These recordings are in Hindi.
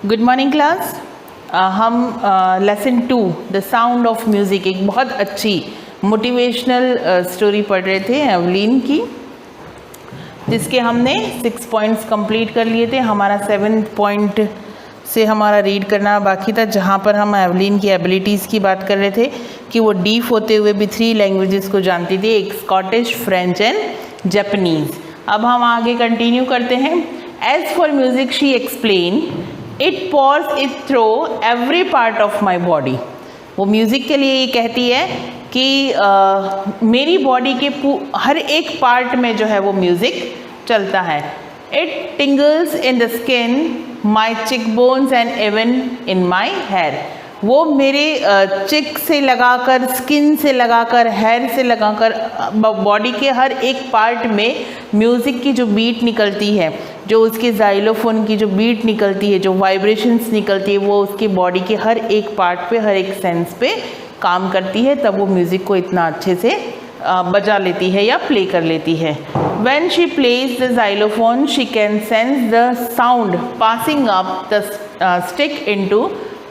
Good morning class. हम lesson 2 the sound of music एक बहुत अच्छी मोटिवेशनल स्टोरी पढ़ रहे थे एवलिन की, जिसके हमने 6 पॉइंट्स कंप्लीट कर लिए थे। हमारा 7th पॉइंट से हमारा रीड करना बाकी था, जहाँ पर हम एवलिन की एबिलिटीज़ की बात कर रहे थे कि वो डीफ होते हुए भी 3 लैंग्वेजेस को जानती थी, एक स्कॉटिश, फ्रेंच एंड जापानीज़। अब हम आगे कंटिन्यू करते हैं। As for music she explain it pause it throw every part of my body. वो म्यूज़िक के लिए ये कहती है कि मेरी बॉडी के हर एक पार्ट में जो है वो म्यूज़िक चलता है। It tingles in the skin, my cheek bones and even in my hair. वो मेरे चिक से लगाकर, स्किन से लगाकर, हेयर से लगाकर बॉडी के हर एक पार्ट में म्यूज़िक की जो बीट निकलती है, जो उसके जाइलोफोन की जो बीट निकलती है, जो वाइब्रेशंस निकलती है, वो उसकी बॉडी के हर एक पार्ट पे, हर एक सेंस पे काम करती है। तब वो म्यूज़िक को इतना अच्छे से बजा लेती है या प्ले कर लेती है। When she plays the xylophone, she can sense the sound passing up the stick into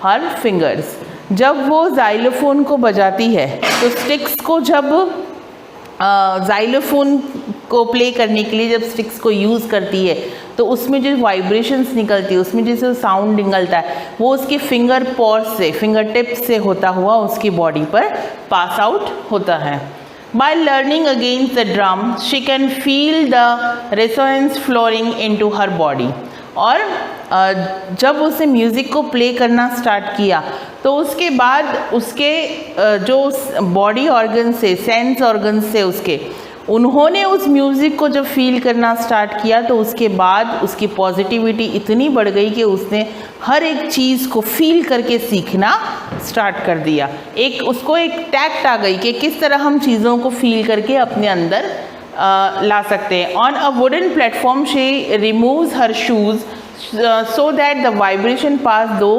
her fingers. जब वो xylophone को बजाती है तो स्टिक्स को, जब xylophone को प्ले करने के लिए जब स्टिक्स को यूज़ करती है तो उसमें जो वाइब्रेशंस निकलती है, उसमें जैसे साउंड निकलता है, वो उसके फिंगर पॉर्स से, फिंगर टिप्स से होता हुआ उसकी बॉडी पर पास आउट होता है। By learning against the drum, she can feel the resonance flowing into her body. और जब उसे म्यूज़िक को प्ले करना स्टार्ट किया तो उसके बाद उसके जो बॉडी ऑर्गन से, सेंस ऑर्गन से उसके, उन्होंने उस म्यूज़िक को जब फील करना स्टार्ट किया तो उसके बाद उसकी पॉजिटिविटी इतनी बढ़ गई कि उसने हर एक चीज़ को फील करके सीखना स्टार्ट कर दिया। उसको एक टैक्ट आ गई कि किस तरह हम चीज़ों को फील करके अपने अंदर ला सकते हैं। On a wooden platform she removes her shoes so that the vibration pass दो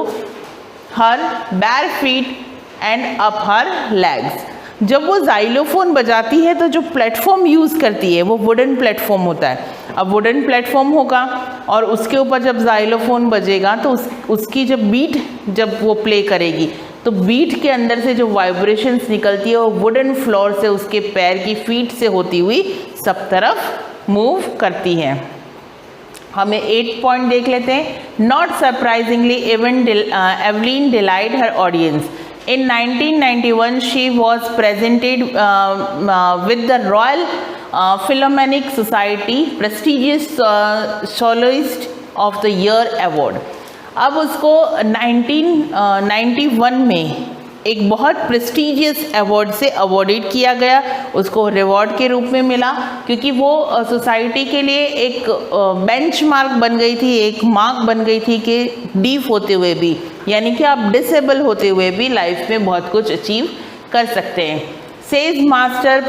हर बैर feet and up her legs. जब वो जाइलोफोन बजाती है तो जो प्लेटफॉर्म यूज़ करती है वो वुडन प्लेटफॉर्म होता है। अब वुडन प्लेटफॉर्म होगा और उसके ऊपर जब जाइलोफोन बजेगा तो उसकी जब बीट, जब वो प्ले करेगी तो बीट के अंदर से जो वाइब्रेशंस निकलती है वो वुडन फ्लोर से, उसके पैर की फीट से होती हुई सब तरफ मूव करती है। हमें 8 पॉइंट देख लेते हैं। Not surprisingly Evelyn delight her audience. In 1991, she was presented with the Royal Philharmonic Society prestigious Soloist of the Year Award. अब उसको 1991 में एक बहुत प्रेस्टिजियस अवार्ड से अवॉर्डेड किया गया, उसको रिवॉर्ड के रूप में मिला, क्योंकि वो सोसाइटी के लिए एक बेंचमार्क बन गई थी, एक मार्क बन गई थी कि डीफ होते हुए भी, यानी कि आप डिसेबल होते हुए भी लाइफ में बहुत कुछ अचीव कर सकते हैं। Says master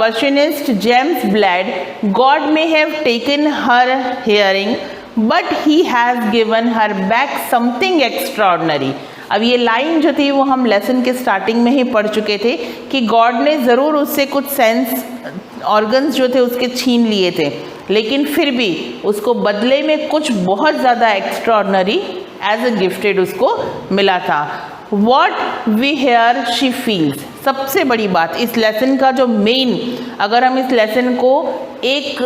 percussionist James Blade, God may have taken her hearing but he has given her back something extraordinary. अब ये लाइन जो थी वो हम लेसन के स्टार्टिंग में ही पढ़ चुके थे कि गॉड ने ज़रूर उससे कुछ सेंस ऑर्गन्स जो थे उसके छीन लिए थे, लेकिन फिर भी उसको बदले में कुछ बहुत ज़्यादा एक्स्ट्राऑर्डिनरी एज अ गिफ्टेड उसको मिला था। What we hear she feels. सबसे बड़ी बात इस लेसन का जो मेन, अगर हम इस लेसन को एक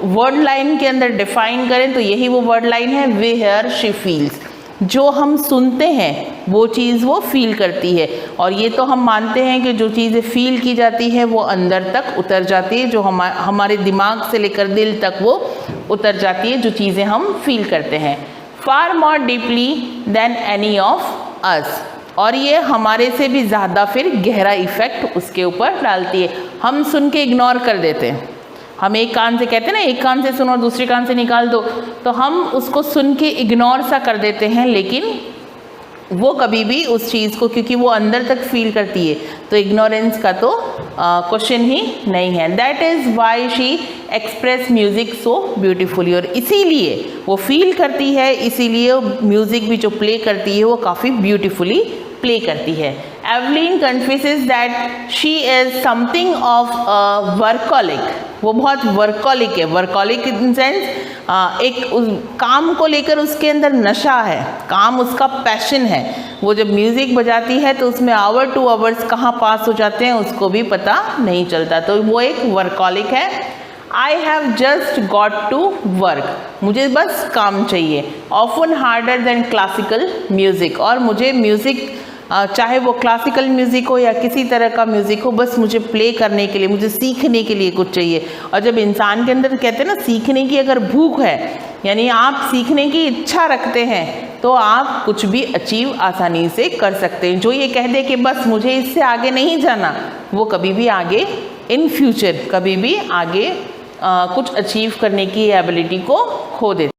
वर्ड लाइन के अंदर डिफाइन करें तो यही वो वर्ड लाइन है, वी हेयर शी फील्स। जो हम सुनते हैं वो चीज़ वो फील करती है, और ये तो हम मानते हैं कि जो चीज़ें फील की जाती है वो अंदर तक उतर जाती है, जो हमारे दिमाग से लेकर दिल तक वो उतर जाती है, जो चीज़ें हम फील करते हैं। Far more deeply than any of us. और ये हमारे से भी ज़्यादा फिर गहरा इफ़ेक्ट उसके ऊपर डालती है। हम सुन के इग्नोर कर देते हैं, हम एक कान से कहते हैं ना, एक कान से सुनो और दूसरे कान से निकाल दो, तो हम उसको सुन के इग्नोर सा कर देते हैं, लेकिन वो कभी भी उस चीज़ को, क्योंकि वो अंदर तक फील करती है, तो इग्नोरेंस का तो क्वेश्चन ही नहीं है। That is why she express music so beautifully. और इसीलिए वो फील करती है, इसीलिए म्यूज़िक भी जो प्ले करती है वो काफ़ी ब्यूटीफुली प्ले करती है। Evelyn confesses that she is something of a workaholic. वो बहुत वर्कॉलिक है। वर्कॉलिक इन सेंस एक काम को लेकर उसके अंदर नशा है, काम उसका पैशन है। वो जब म्यूज़िक बजाती है तो उसमें आवर 2 आवर्स कहाँ पास हो जाते हैं उसको भी पता नहीं चलता, तो वो एक वर्कॉलिक है। I have just got to work, मुझे बस काम चाहिए। Often harder than classical music, और मुझे म्यूज़िक चाहे वो क्लासिकल म्यूज़िक हो या किसी तरह का म्यूज़िक हो, बस मुझे प्ले करने के लिए, मुझे सीखने के लिए कुछ चाहिए। और जब इंसान के अंदर कहते हैं ना सीखने की अगर भूख है, यानी आप सीखने की इच्छा रखते हैं, तो आप कुछ भी अचीव आसानी से कर सकते हैं। जो ये कह दे कि बस मुझे इससे आगे नहीं जाना, वो कभी भी आगे इन फ्यूचर कभी भी आगे कुछ अचीव करने की एबिलिटी को खो देते।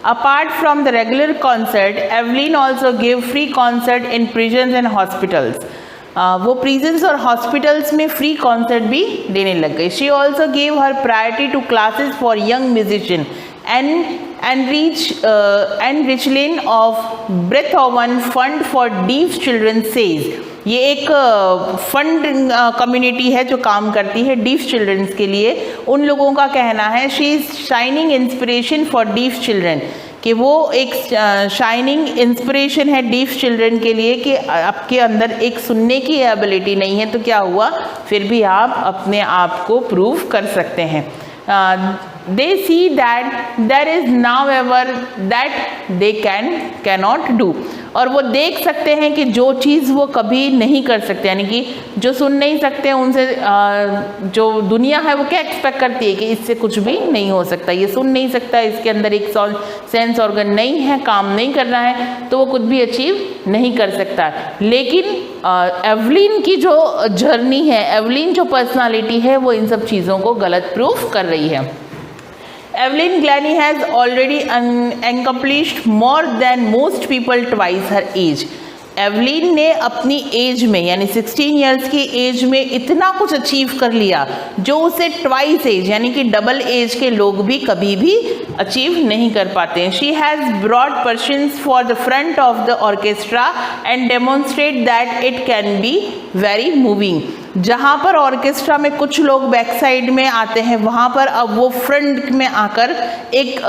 Apart from the regular concert, Evelyn also gave free concert in prisons and hospitals. वो prisons और hospitals में free concert भी देने लग गई। She also gave her priority to classes for young musicians and Richland of Brethoven Fund for Deaf Children says, ये एक फंड कम्युनिटी है जो काम करती है डीफ चिल्ड्रंस के लिए। उन लोगों का कहना है she is shining inspiration for deaf children, कि वो एक शाइनिंग इंस्पिरेशन है डीफ चिल्ड्रन के लिए कि आपके अंदर एक सुनने की एबिलिटी नहीं है तो क्या हुआ, फिर भी आप अपने आप को प्रूव कर सकते हैं। They see that there is now ever that they cannot do, और वो देख सकते हैं कि जो चीज़ वो कभी नहीं कर सकते, यानी कि जो सुन नहीं सकते उनसे जो दुनिया है वो क्या एक्सपेक्ट करती है कि इससे कुछ भी नहीं हो सकता, ये सुन नहीं सकता, इसके अंदर एक सेंस ऑर्गन नहीं है, काम नहीं कर रहा है, तो वो कुछ भी अचीव नहीं कर सकता। लेकिन एवलिन की जो जर्नी है, एवलिन जो पर्सनालिटी है, वो इन सब चीज़ों को गलत प्रूफ कर रही है। Evelyn Glennie has already accomplished more than most people twice her age. Evelyn ने अपनी एज में यानी 16 इयर्स की एज में इतना कुछ अचीव कर लिया जो उसे ट्वाइस एज यानी कि डबल एज के लोग भी कभी भी अचीव नहीं कर पाते हैं। She has brought persons for the front of the orchestra and demonstrate that it can be very moving. जहाँ पर ऑर्केस्ट्रा में कुछ लोग बैक साइड में आते हैं, वहाँ पर अब वो फ्रंट में आकर एक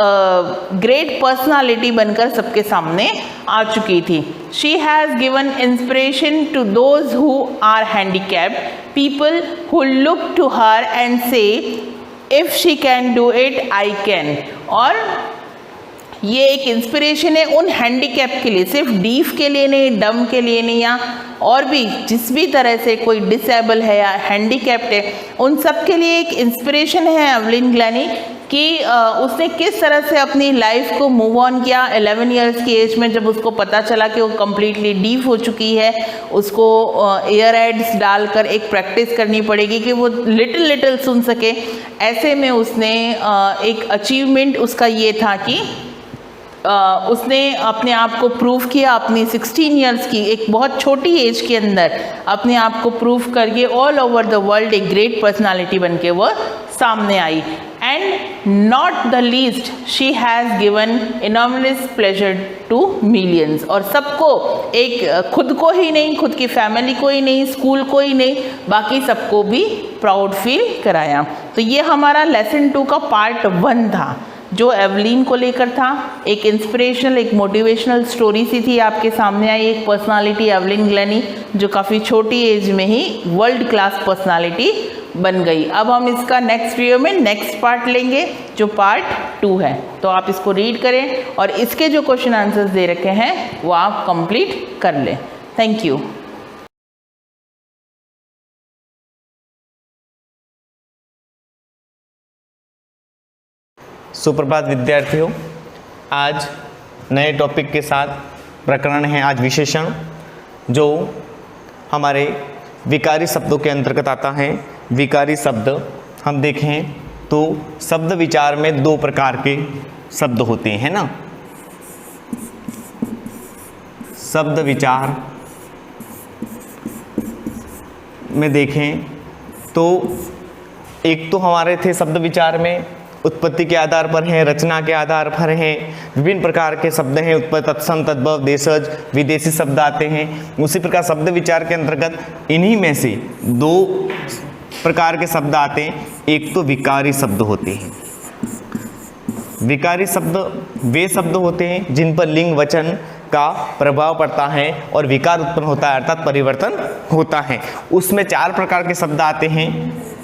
ग्रेट पर्सनालिटी बनकर सबके सामने आ चुकी थी। She has given inspiration to those who are handicapped, people who look to her and say if she can do it I can. और ये एक इंस्पिरेशन है उन हैंडीकैप के लिए, सिर्फ डीफ के लिए नहीं, डम के लिए नहीं, या और भी जिस भी तरह से कोई डिसेबल है या हैंडीकैप्ड है, उन सब के लिए एक इंस्पिरेशन है एवलिन ग्लैनी कि उसने किस तरह से अपनी लाइफ को मूव ऑन किया। 11 इयर्स की एज में जब उसको पता चला कि वो कम्प्लीटली डीफ हो चुकी है, उसको ईयर एड्स डालकर एक प्रैक्टिस करनी पड़ेगी कि वो लिटिल सुन सके। ऐसे में उसने एक अचीवमेंट उसका ये था कि उसने अपने आप को प्रूव किया अपनी 16 इयर्स की एक बहुत छोटी एज के अंदर अपने आप को प्रूव करके ऑल ओवर द वर्ल्ड एक ग्रेट पर्सनालिटी बनके वो सामने आई। And not the least she has given enormous pleasure to millions, और सबको एक खुद को ही नहीं, खुद की फैमिली को ही नहीं, स्कूल को ही नहीं, बाकी सबको भी प्राउड फील कराया। तो ये हमारा लेसन 2 का पार्ट 1 था जो एवलिन को लेकर था। एक इंस्पिरेशनल, एक मोटिवेशनल स्टोरी सी थी आपके सामने आई, एक पर्सनालिटी एवलिन ग्लैनी जो काफ़ी छोटी एज में ही वर्ल्ड क्लास पर्सनालिटी बन गई। अब हम इसका नेक्स्ट वीडियो में नेक्स्ट पार्ट लेंगे जो पार्ट 2 है, तो आप इसको रीड करें और इसके जो क्वेश्चन आंसर्स दे रखे हैं वो आप कंप्लीट कर लें। Thank you. सुप्रभात विद्यार्थियों, आज नए टॉपिक के साथ प्रकरण है आज विशेषण, जो हमारे विकारी शब्दों के अंतर्गत आता है। विकारी शब्द हम देखें तो शब्द विचार में 2 प्रकार के शब्द होते हैं ना। शब्द विचार में देखें तो एक तो हमारे थे शब्द विचार में उत्पत्ति के आधार पर हैं, रचना के आधार पर हैं, विभिन्न प्रकार के शब्द हैं, उत्पत्ति, तत्सम, तद्भव, देशज, विदेशी शब्द आते हैं। उसी प्रकार शब्द विचार के अंतर्गत इन्हीं में से 2 प्रकार के शब्द आते हैं। एक तो विकारी शब्द होते हैं। विकारी शब्द वे शब्द होते हैं जिन पर लिंग वचन का प्रभाव पड़ता है और विकार उत्पन्न होता है, अर्थात परिवर्तन होता है। उसमें 4 प्रकार के शब्द आते हैं।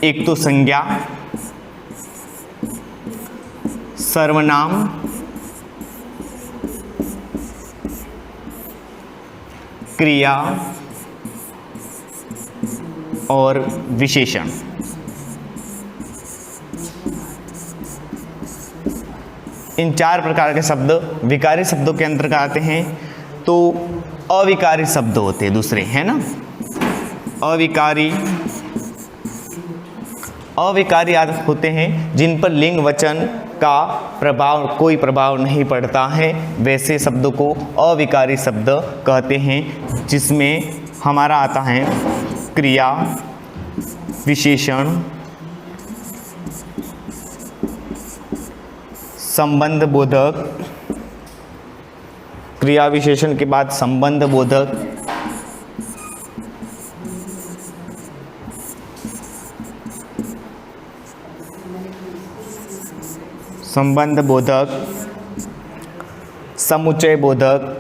एक तो संज्ञा, सर्वनाम, क्रिया और विशेषण। इन 4 प्रकार के शब्द विकारी शब्दों के अंतर्गत आते हैं। तो अविकारी शब्द होते हैं दूसरे, है ना। अविकारी होते हैं जिन पर लिंग वचन का कोई प्रभाव नहीं पड़ता है, वैसे शब्दों को अविकारी शब्द कहते हैं। जिसमें हमारा आता है क्रिया, विशेषण, संबंध बोधक, क्रिया विशेषण के बाद संबंध बोधक, समुच्चय बोधक,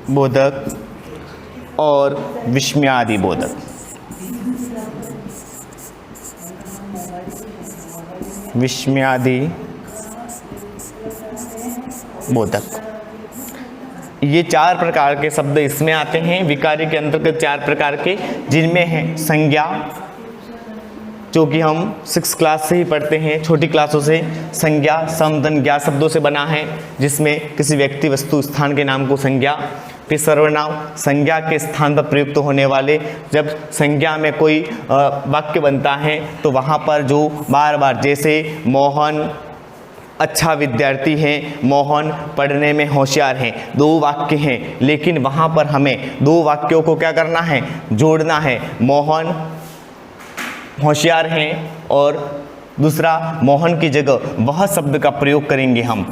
बोधक और विस्मयादि बोधक। ये 4 प्रकार के शब्द इसमें आते हैं। विकारी के अंतर्गत 4 प्रकार के, जिनमें है संज्ञा, जो कि हम 6 क्लास से ही पढ़ते हैं, छोटी क्लासों से। संज्ञा समधन ज्ञा शब्दों से बना है, जिसमें किसी व्यक्ति वस्तु स्थान के नाम को संज्ञा। फिर सर्वनाम, संज्ञा के स्थान पर प्रयुक्त होने वाले, जब संज्ञा में कोई वाक्य बनता है तो वहाँ पर जो बार बार, जैसे मोहन अच्छा विद्यार्थी है, मोहन पढ़ने में होशियार है, 2 वाक्य हैं, लेकिन वहाँ पर हमें 2 वाक्यों को क्या करना है, जोड़ना है। मोहन होशियार हैं और दूसरा मोहन की जगह वह शब्द का प्रयोग करेंगे हम,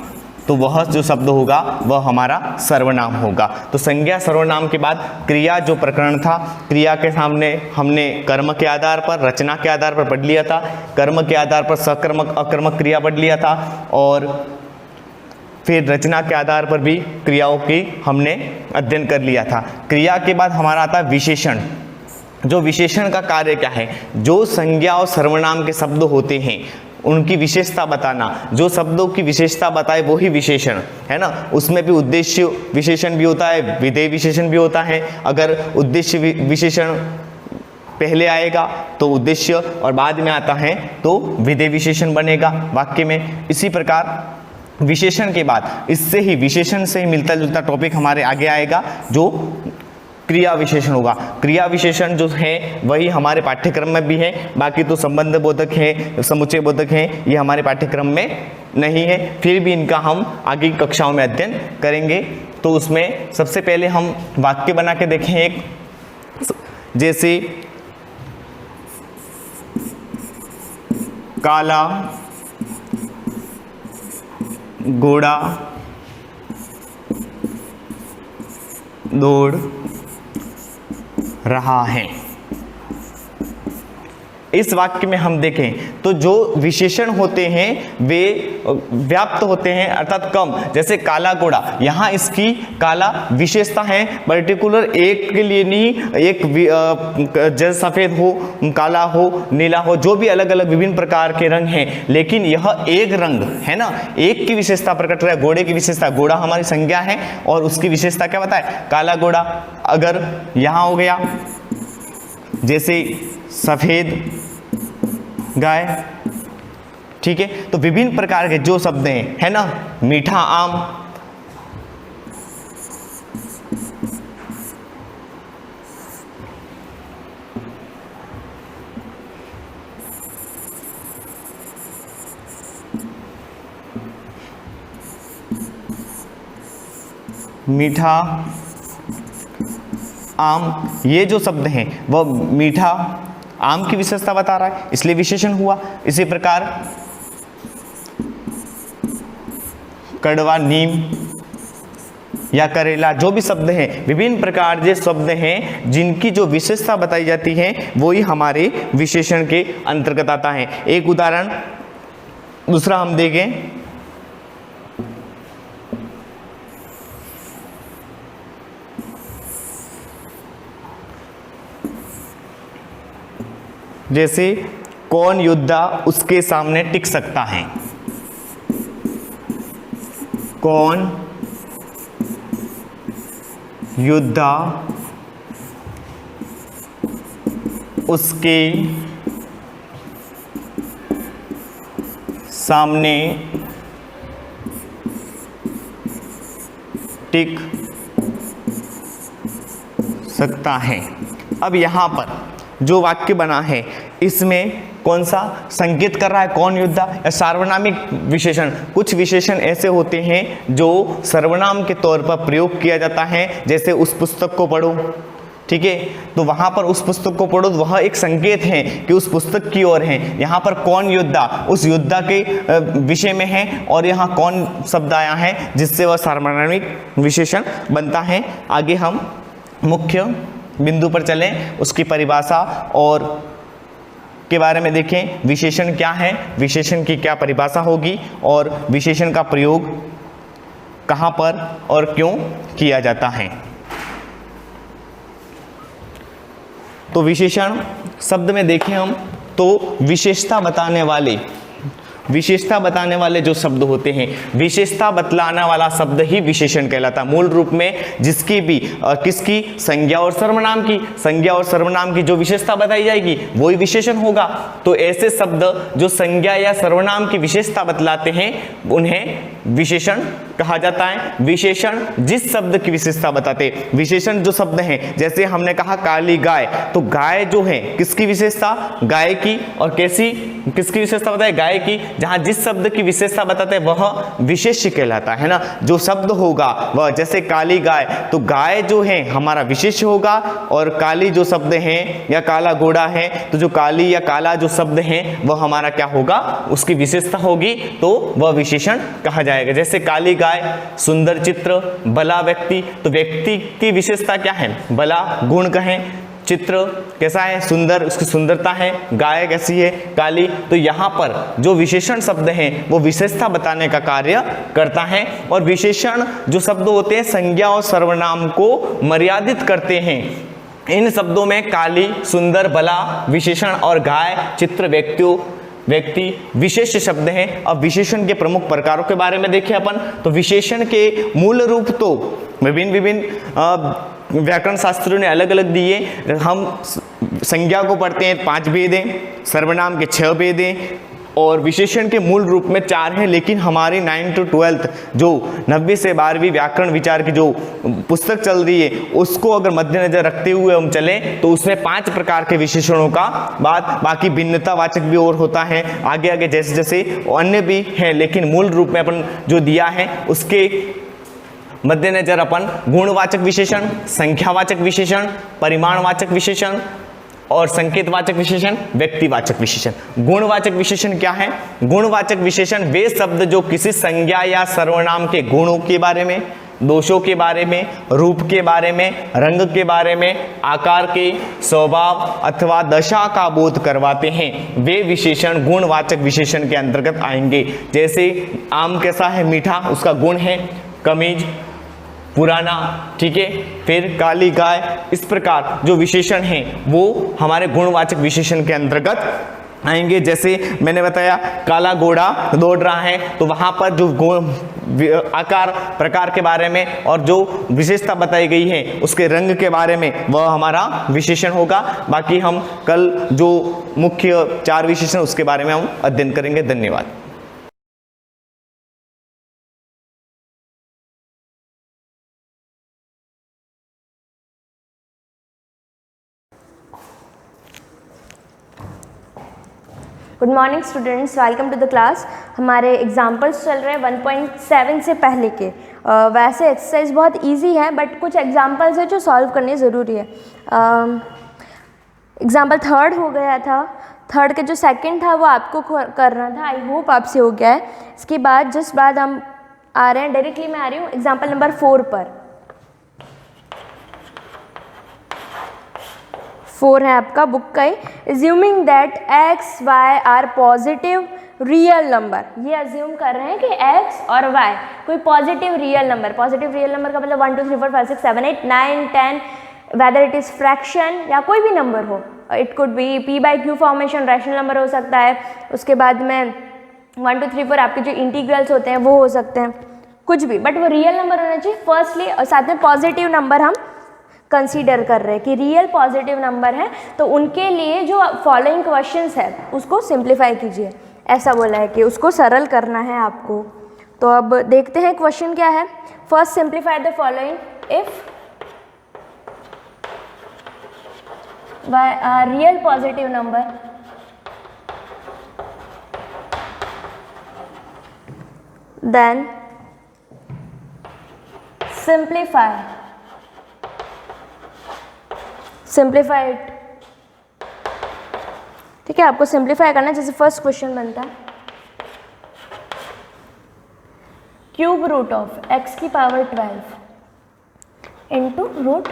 तो वह जो शब्द होगा वह हमारा सर्वनाम होगा। तो संज्ञा सर्वनाम के बाद क्रिया जो प्रकरण था, क्रिया के सामने हमने कर्म के आधार पर, रचना के आधार पर पढ़ लिया था, कर्म के आधार पर सकर्मक अकर्मक क्रिया पढ़ लिया था, और फिर रचना के आधार पर भी क्रियाओं की हमने अध्ययन कर लिया था। क्रिया के बाद हमारा आता है विशेषण। जो विशेषण का कार्य क्या है, जो संज्ञा और सर्वनाम के शब्द होते हैं उनकी विशेषता बताना, जो शब्दों की विशेषता बताए वही विशेषण है ना। उसमें भी उद्देश्य विशेषण भी होता है, विधेय विशेषण भी होता है। अगर उद्देश्य विशेषण पहले आएगा तो उद्देश्य, और बाद में आता है तो विधेय विशेषण बनेगा वाक्य में। इसी प्रकार विशेषण के बाद इससे ही, विशेषण से ही मिलता जुलता टॉपिक हमारे आगे आएगा, जो क्रिया विशेषण होगा। क्रिया विशेषण जो है वही हमारे पाठ्यक्रम में भी है, बाकी तो संबंध बोधक है, समुच्चय बोधक है, ये हमारे पाठ्यक्रम में नहीं है। फिर भी इनका हम आगे की कक्षाओं में अध्ययन करेंगे। तो उसमें सबसे पहले हम वाक्य बना के देखें एक, जैसे काला घोड़ा दौड़ रहा है। इस वाक्य में हम देखें तो जो विशेषण होते हैं वे व्याप्त होते हैं, अर्थात कम। जैसे काला घोड़ा, यहाँ इसकी काला विशेषता है, पर्टिकुलर एक के लिए नहीं, एक जैसे सफ़ेद हो, काला हो, नीला हो, जो भी अलग अलग विभिन्न प्रकार के रंग हैं, लेकिन यह एक रंग है ना, एक की विशेषता प्रकट कर रहा है। घोड़े की विशेषता, घोड़ा हमारी संज्ञा है और उसकी विशेषता क्या बताए, काला घोड़ा। अगर यहाँ हो गया जैसे सफ़ेद गाय, ठीक है। तो विभिन्न प्रकार के जो शब्द हैं, है ना, मीठा आम, मीठा आम, ये जो शब्द हैं वह मीठा आम की विशेषता बता रहा है, इसलिए विशेषण हुआ। इसी प्रकार कड़वा, नीम या करेला, जो भी शब्द हैं, विभिन्न प्रकार के शब्द हैं जिनकी जो विशेषता बताई जाती है वही हमारे विशेषण के अंतर्गत आता है। एक उदाहरण दूसरा हम देखें, जैसे कौन योद्धा उसके सामने टिक सकता है। कौन योद्धा उसके सामने टिक सकता है। अब यहाँ पर जो वाक्य बना है इसमें कौन सा संकेत कर रहा है, कौन योद्धा या सार्वनामिक विशेषण। कुछ विशेषण ऐसे होते हैं जो सर्वनाम के तौर पर प्रयोग किया जाता है, जैसे उस पुस्तक को पढ़ो, ठीक है, तो वहां पर उस पुस्तक को पढ़ो, वह एक संकेत है कि उस पुस्तक की ओर है। यहाँ पर कौन योद्धा उस योद्धा के विषय में है और यहाँ कौन शब्द आया है जिससे वह सार्वनामिक विशेषण बनता है। आगे हम मुख्य बिंदु पर चलें, उसकी परिभाषा और के बारे में देखें। विशेषण क्या है, विशेषण की क्या परिभाषा होगी और विशेषण का प्रयोग कहाँ पर और क्यों किया जाता है। तो विशेषण शब्द में देखें हम तो विशेषता बताने वाले जो शब्द होते हैं, विशेषता बतलाने वाला शब्द ही विशेषण कहलाता है। मूल रूप में जिसकी भी किसकी संज्ञा और सर्वनाम की जो विशेषता बताई जाएगी वही विशेषण होगा। तो ऐसे शब्द जो संज्ञा या सर्वनाम की विशेषता बतलाते हैं उन्हें विशेषण कहा जाता है। विशेषण जिस शब्द की विशेषता बताते, विशेषण जो शब्द हैं, जैसे हमने कहा काली गाय, तो गाय जो है किसकी विशेषता, गाय की, और किसकी विशेषता बताए, गाय की। जहां जिस शब्द की विशेषता बताते हैं वह विशेष्य कहलाता है ना। जो शब्द होगा वह, जैसे काली गाय, तो गाय जो है हमारा विशेष्य होगा, और काली जो शब्द है या काला घोड़ा है, तो जो काली या काला जो शब्द है वह हमारा क्या होगा, उसकी विशेषता होगी, तो वह विशेषण कहा जाएगा। जैसे काली गाय, सुंदर चित्र, भला व्यक्ति, तो व्यक्ति की विशेषता क्या है, भला गुण कहें, चित्र कैसा है, सुंदर, उसकी सुंदरता है, गाय कैसी है, काली। तो यहाँ पर जो विशेषण शब्द हैं वो विशेषता बताने का कार्य करता है। और विशेषण जो शब्द होते हैं संज्ञा और सर्वनाम को मर्यादित करते हैं। इन शब्दों में काली, सुंदर, भला विशेषण और गाय, चित्र, व्यक्ति विशेष शब्द हैं। अब विशेषण के प्रमुख प्रकारों के बारे में देखें अपन, तो विशेषण के मूल रूप तो विभिन्न व्याकरण शास्त्रियों ने अलग अलग दिए। हम संज्ञा को पढ़ते हैं 5 भेद हैं, सर्वनाम के 6 भेद हैं, और विशेषण के मूल रूप में 4 हैं। लेकिन हमारी 9th to 12th जो 9वीं से 12वीं व्याकरण विचार की जो पुस्तक चल रही है उसको अगर मद्देनजर रखते हुए हम चलें तो उसमें 5 प्रकार के विशेषणों का बाकी भिन्नतावाचक भी और होता है, आगे आगे जैसे जैसे अन्य भी हैं, लेकिन मूल रूप में अपन जो दिया है उसके मद्देनजर अपन गुणवाचक विशेषण, संख्यावाचक विशेषण, परिमाणवाचक विशेषण और संकेतवाचक विशेषण, व्यक्तिवाचक विशेषण। गुणवाचक विशेषण क्या है, गुणवाचक विशेषण वे शब्द जो किसी संज्ञा या सर्वनाम के गुणों के बारे में, दोषों के बारे में, रूप के बारे में, रंग के बारे में, आकार के, स्वभाव अथवा दशा का बोध करवाते हैं, वे विशेषण गुणवाचक विशेषण के अंतर्गत आएंगे। जैसे आम कैसा है, मीठा, उसका गुण है, कमीज पुराना, ठीक है, फिर काली गाय। इस प्रकार जो विशेषण हैं वो हमारे गुणवाचक विशेषण के अंतर्गत आएंगे। जैसे मैंने बताया काला घोड़ा दौड़ रहा है, तो वहाँ पर जो गुण, आकार, प्रकार के बारे में और जो विशेषता बताई गई है उसके रंग के बारे में वह हमारा विशेषण होगा। बाकी हम कल जो मुख्य 4 विशेषण उसके बारे में हम अध्ययन करेंगे। धन्यवाद। Good morning students, welcome to the class. हमारे एग्जाम्पल्स चल रहे हैं 1.7 से पहले के। वैसे एक्सरसाइज बहुत इजी है बट कुछ एग्जाम्पल्स है जो सॉल्व करने ज़रूरी है। एग्जाम्पल 3rd हो गया था, 3rd के जो 2nd था वो आपको करना था, आई होप आपसे हो गया है। इसके बाद जिस बाद हम आ रहे हैं, डायरेक्टली मैं आ रही हूँ एग्जाम्पल नंबर 4 पर। 4 है आपका बुक का ही। Assuming that X Y are positive real number, ये अज्यूम कर रहे हैं कि x और y कोई positive real number, positive real number का मतलब 1 2 3 4 5 6 7 8 9 10, वेदर इट इज़ फ्रैक्शन या कोई भी नंबर हो, it could be p/q formation, rational number हो सकता है, उसके बाद में 1 2 3 4 आपके जो इंटीग्रल्स होते हैं वो हो सकते हैं, कुछ भी, बट वो रियल नंबर होना चाहिए फर्स्टली, और साथ में पॉजिटिव नंबर हम कंसीडर कर रहे हैं कि रियल पॉजिटिव नंबर है, तो उनके लिए जो फॉलोइंग क्वेश्चंस है उसको सिंप्लीफाई कीजिए, ऐसा बोला है कि उसको सरल करना है आपको। तो अब देखते हैं क्वेश्चन क्या है। First simplify the following, if y are real positive number then simplify it। ठीक है, आपको सिंप्लीफाई करना है। जैसे फर्स्ट क्वेश्चन बनता है क्यूब रूट ऑफ x की पावर 12 इंटू रूट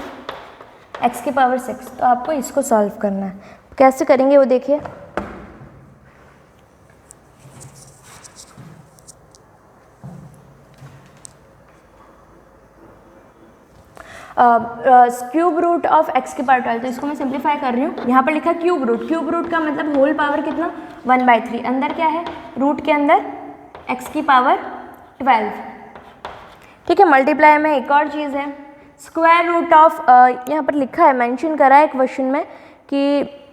x की पावर 6, तो आपको इसको सॉल्व करना है। कैसे करेंगे वो देखिए। क्यूब रूट ऑफ x की पावर 12, तो इसको मैं सिंप्लीफाई कर रही हूँ। यहाँ पर लिखा क्यूब रूट का मतलब होल पावर कितना 1/3, अंदर क्या है रूट के अंदर x की पावर 12। ठीक है, मल्टीप्लाई में एक और चीज़ है स्क्वायर रूट ऑफ, यहाँ पर लिखा है, मेंशन करा है क्वेश्चन में कि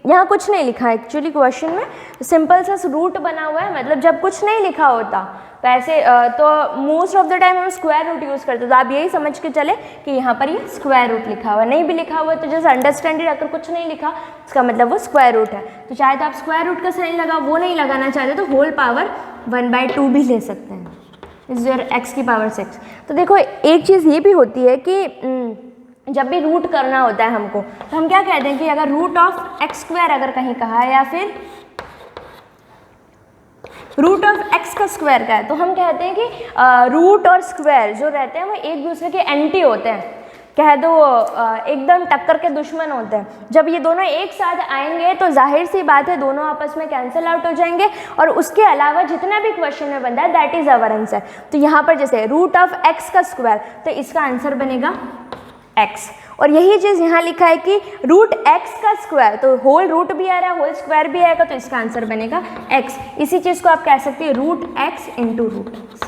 यहाँ कुछ नहीं लिखा है एक्चुअली, क्वेश्चन में सिंपल सा रूट बना हुआ है, मतलब जब कुछ नहीं लिखा होता वैसे तो मोस्ट ऑफ द टाइम हम स्क्वायर रूट यूज़ करते हैं, तो आप यही समझ के चले कि यहाँ पर ये स्क्वायर रूट लिखा हुआ है। नहीं भी लिखा हुआ है तो जैसे अंडरस्टैंडेड, अगर कुछ नहीं लिखा इसका मतलब वो स्क्वायर रूट है, तो चाहे तो आप स्क्वायर रूट का साइन लगा, वो नहीं लगाना चाहते तो होल पावर 1/2 भी ले सकते हैं, इज योर x की पावर 6। तो देखो एक चीज़ ये भी होती है कि जब भी रूट करना होता है हमको, तो हम क्या कहते हैं कि अगर रूट ऑफ x² अगर कहीं कहा है या फिर रूट ऑफ x का स्क्वायर का है, तो हम कहते हैं कि रूट और स्क्वायर जो रहते हैं वो एक दूसरे के एंटी होते हैं, कह दो एकदम टक्कर के दुश्मन होते हैं। जब ये दोनों एक साथ आएंगे तो जाहिर सी बात है दोनों आपस में कैंसिल आउट हो जाएंगे, और उसके अलावा जितना भी क्वेश्चन में बनता है दैट इज आवर आंसर। तो यहाँ पर जैसे रूट ऑफ x का स्क्वायर, तो इसका आंसर बनेगा x, और यही चीज़ यहाँ लिखा है कि रूट x का स्क्वायर, तो होल रूट भी आ रहा है होल स्क्वायर भी आएगा, तो इसका आंसर बनेगा x। इसी चीज़ को आप कह सकते हैं root x into root x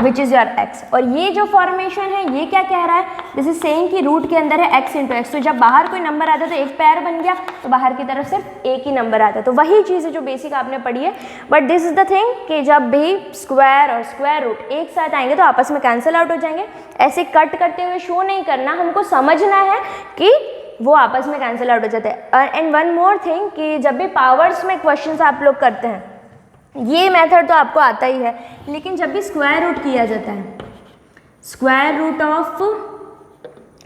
which is your x। और ये जो फॉर्मेशन है ये क्या कह रहा है, दिस इज सेइंग कि रूट के अंदर है x इंटू एक्स, तो जब बाहर कोई नंबर आता है तो एक पैर बन गया, तो बाहर की तरफ सिर्फ एक ही नंबर आता है। तो वही चीज़ है जो बेसिक आपने पढ़ी है, but this is the thing कि जब भी स्क्वायर और स्क्वायर रूट एक साथ आएंगे तो आपस में कैंसिल आउट हो जाएंगे। ऐसे कट करते हुए शो नहीं करना, हमको समझना है कि वो आपस में कैंसिल आउट हो जाते हैं। एंड वन मोर थिंग कि जब भी पावर्स में क्वेश्चन आप लोग करते हैं, ये मेथड तो आपको आता ही है, लेकिन जब भी स्क्वायर रूट किया जाता है, स्क्वायर रूट ऑफ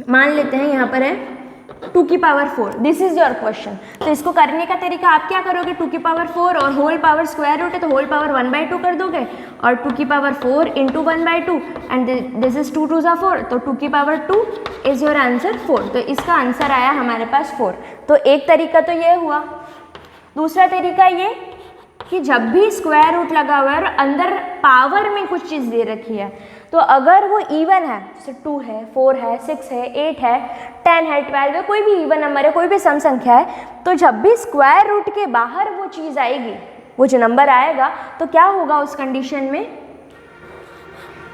मान लेते हैं यहाँ पर है 2 की power 4, this is your question. तो इसको करने का तरीका आप क्या करोगे, 2 की पावर 4 और होल पावर स्क्वायर रूट है तो होल पावर 1/2 कर दोगे, और 2 की power 4 into 1/2 and this is 2 2 4, तो 2 की पावर 2 इज योर आंसर 4। तो इसका आंसर आया हमारे पास 4। तो एक तरीका तो ये हुआ। दूसरा तरीका ये कि जब भी स्क्वायर रूट लगा हुआ है और अंदर पावर में कुछ चीज़ दे रखी है, तो अगर वो इवन है, जैसे 2 है 4 है 6 है 8 है 10 है 12 है, कोई भी इवन नंबर है, कोई भी सम संख्या है, तो जब भी स्क्वायर रूट के बाहर वो चीज़ आएगी, वो जो नंबर आएगा, तो क्या होगा उस कंडीशन में,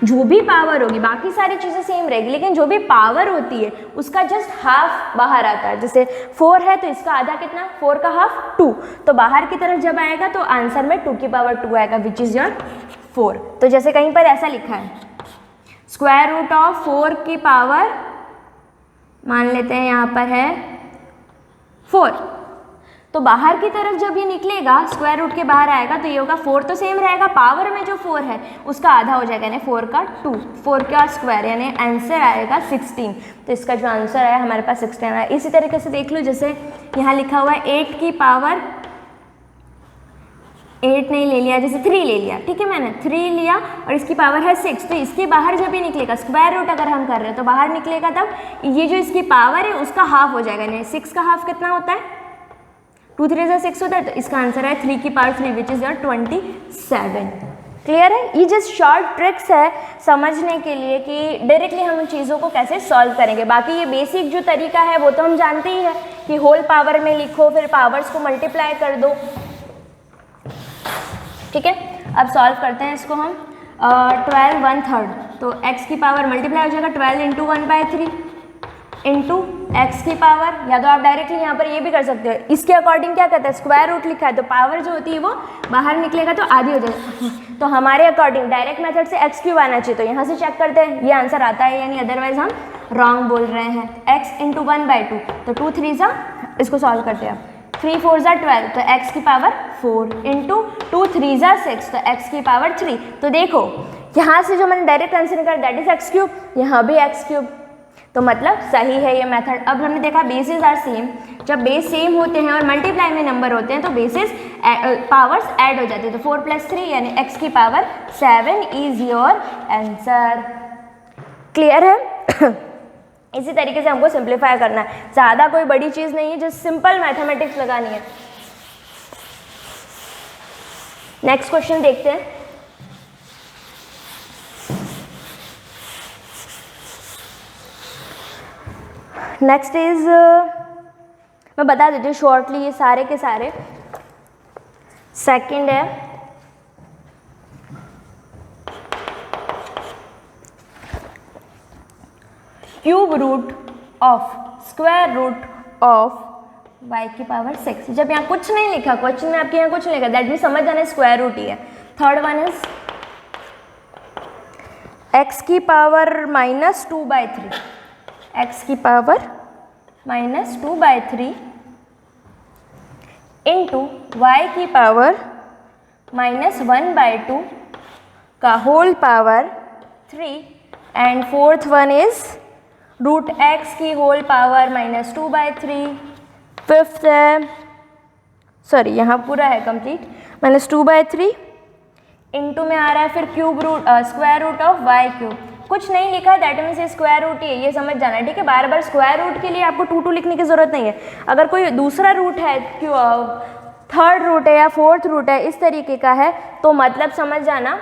जो भी पावर होगी बाकी सारी चीज़ें सेम रहेगी, लेकिन जो भी पावर होती है उसका जस्ट हाफ बाहर आता है। जैसे 4 है तो इसका आधा कितना, 4 का हाफ 2, तो बाहर की तरफ जब आएगा तो आंसर में 2 की पावर 2 आएगा विच इज़ योर 4। तो जैसे कहीं पर ऐसा लिखा है स्क्वायर रूट ऑफ 4 की पावर, मान लेते हैं यहाँ पर है 4, तो बाहर की तरफ जब ये निकलेगा स्क्वायर रूट के बाहर आएगा तो ये होगा 4 तो सेम रहेगा, पावर में जो 4 है उसका आधा हो जाएगा, यानी 4 का 2, 4 का स्क्वायर, यानी आंसर आएगा 16। तो इसका जो आंसर आया हमारे पास 16 आया। इसी तरीके से देख लो, जैसे यहाँ लिखा हुआ है 8 की पावर 8 नहीं ले लिया, जैसे 3 ले लिया, ठीक है, मैंने 3 लिया और इसकी पावर है 6, तो इसके बाहर जब ये निकलेगा, स्क्वायर रूट अगर हम कर रहे हैं तो बाहर निकलेगा तब ये जो इसकी पावर है उसका हाफ हो जाएगा। नहीं, 6 का हाफ कितना होता है? 2 3 जा 6 होता है, तो इसका आंसर है 3 की power 3 which is your 27। Clear है? ये जस्ट शॉर्ट ट्रिक्स है समझने के लिए कि डायरेक्टली हम उन चीज़ों को कैसे सॉल्व करेंगे। बाकी ये बेसिक जो तरीका है वो तो हम जानते ही है कि होल पावर में लिखो, फिर पावर्स को मल्टीप्लाई कर दो, ठीक है। अब सॉल्व करते हैं इसको हम। 12 1/3, तो x की पावर मल्टीप्लाई हो जाएगा 12 इंटू 1/3 इंटू एक्स की पावर, या तो आप डायरेक्टली यहाँ पर ये भी कर सकते हो, इसके अकॉर्डिंग क्या कहता है, स्क्वायर रूट लिखा है तो पावर जो होती है वो बाहर निकलेगा तो आधी हो जाएगी। तो हमारे अकॉर्डिंग डायरेक्ट मेथड से x³ आना चाहिए, तो यहाँ से चेक करते हैं ये आंसर आता है यानी, अदरवाइज हम रॉन्ग बोल रहे हैं। x इंटू 1/2, तो 2 3 जा, इसको सॉल्व करते हैं। 3 4 जा 12, तो x की पावर 4 इंटू 2 3 जा 6, तो x की पावर 3। तो देखो यहाँ से जो मैंने डायरेक्ट आंसर निकाला दैट इज x³, यहाँ भी x³, तो मतलब सही है ये मेथड। अब हमने देखा बेसिस आर सेम, जब बेस सेम होते हैं और मल्टीप्लाई में नंबर होते हैं तो बेसिस पावर्स ऐड हो जाती है, तो 4 + 3 यानी x की power 7 is your answer. Clear है? इसी तरीके से हमको सिंप्लीफाई करना है, ज़्यादा कोई बड़ी चीज़ नहीं है, जस्ट सिंपल मैथमेटिक्स लगानी है। नेक्स्ट क्वेश्चन देखते हैं। नेक्स्ट इज, मैं बता देती हूँ शॉर्टली ये सारे के सारे। सेकंड है cube root of square root of y की पावर 6। जब यहाँ कुछ नहीं लिखा, क्वेश्चन में आपके यहाँ कुछ नहीं लिखा, दैट मीन समझ जाना स्क्वायर रूट ही है। थर्ड वन इज x की पावर -2/3, x की पावर -2/3 इंटू y की पावर -1/2 का whole power 3, and fourth one is root x की होल पावर -2/3। फिफ्थ है, सॉरी यहाँ पूरा है कंप्लीट, -2/3 इंटू में आ रहा है फिर cube root square root of y³। कुछ नहीं लिखा है दैट मीन्स ये स्क्वायर रूट ही है, ये समझ जाना है, ठीक है। बार बार स्क्वायर रूट के लिए आपको 2 2 लिखने की जरूरत नहीं है। अगर कोई दूसरा रूट है, थर्ड रूट है या फोर्थ रूट है, इस तरीके का है, तो मतलब समझ जाना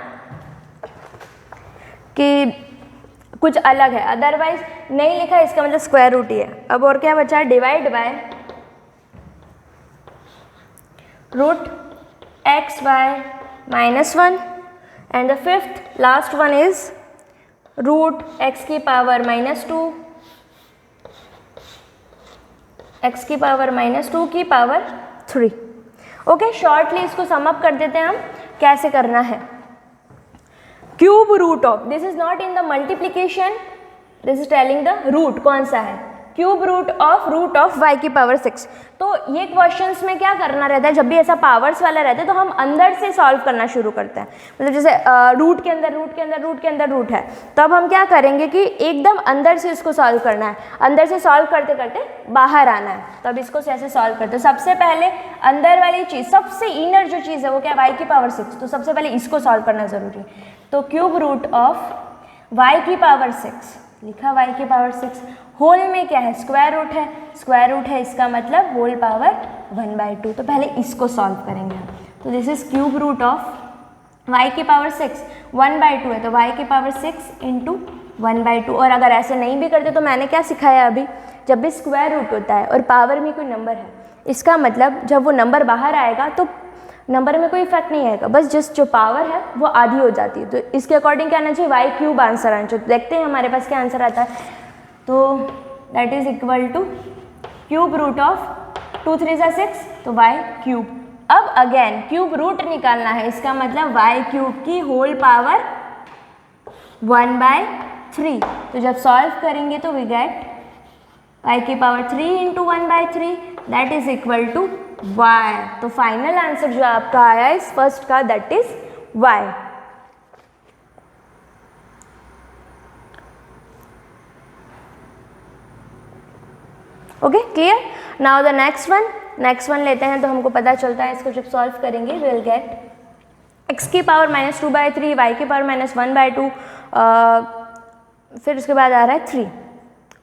कि कुछ अलग है, अदरवाइज नहीं लिखा है इसका मतलब स्क्वायर रूट ही है। अब और क्या बचा, divide by root x/-1, and the fifth last one is root x की पावर -2, x की पावर -2 की पावर 3। ओके, शॉर्टली इसको सम अप कर देते हैं हम, कैसे करना है। Cube root of, this is not in the multiplication, this is telling the root कौन सा है, क्यूब रूट ऑफ y की पावर 6। तो ये क्वेश्चंस में क्या करना रहता है, जब भी ऐसा पावर्स वाला रहता है तो हम अंदर से सॉल्व करना शुरू करते हैं। मतलब जैसे रूट के अंदर रूट है, तो अब हम क्या करेंगे कि एकदम अंदर से इसको सॉल्व करना है, अंदर से सॉल्व करते करते बाहर आना है। तो अब इसको ऐसे सॉल्व करते हैं। सबसे पहले अंदर वाली चीज़, सबसे इनर जो चीज़ है वो क्या है, y की पावर 6, तो सबसे पहले इसको सॉल्व करना ज़रूरी है। तो क्यूब रूट ऑफ y की पावर 6 लिखा, y की पावर 6, होल में क्या है, स्क्वायर रूट है, इसका मतलब होल पावर 1/2। तो पहले इसको सॉल्व करेंगे। तो this is cube root of y की पावर 6, 1/2 है, तो y की पावर 6 इंटू 1/2। और अगर ऐसे नहीं भी करते तो मैंने क्या सिखाया अभी, जब भी स्क्वायर रूट होता है और पावर में कोई नंबर है, इसका मतलब जब वो नंबर बाहर आएगा तो नंबर में कोई इफेक्ट नहीं आएगा, बस जस्ट जो पावर है वो आधी हो जाती है। तो इसके अकॉर्डिंग क्या आना चाहिए, y³ आंसर आना चाहिए। देखते हैं हमारे पास क्या आंसर आता है। तो that is equal to cube root of 2 3 जा 6, तो y³। अब अगेन क्यूब रूट निकालना है, इसका मतलब y³ की होल पावर 1/3। तो जब सॉल्व करेंगे तो वी गेट y की power 3 into 1/3, that is equal to y। तो फाइनल आंसर जो आपका आया इस फर्स्ट का, that is y। Okay, clear. Now the next one लेते हैं, तो हमको पता चलता है इसको जब सॉल्व करेंगे वी विल गेट x की पावर -2/3, y की पावर -1/2, फिर उसके बाद आ रहा है 3।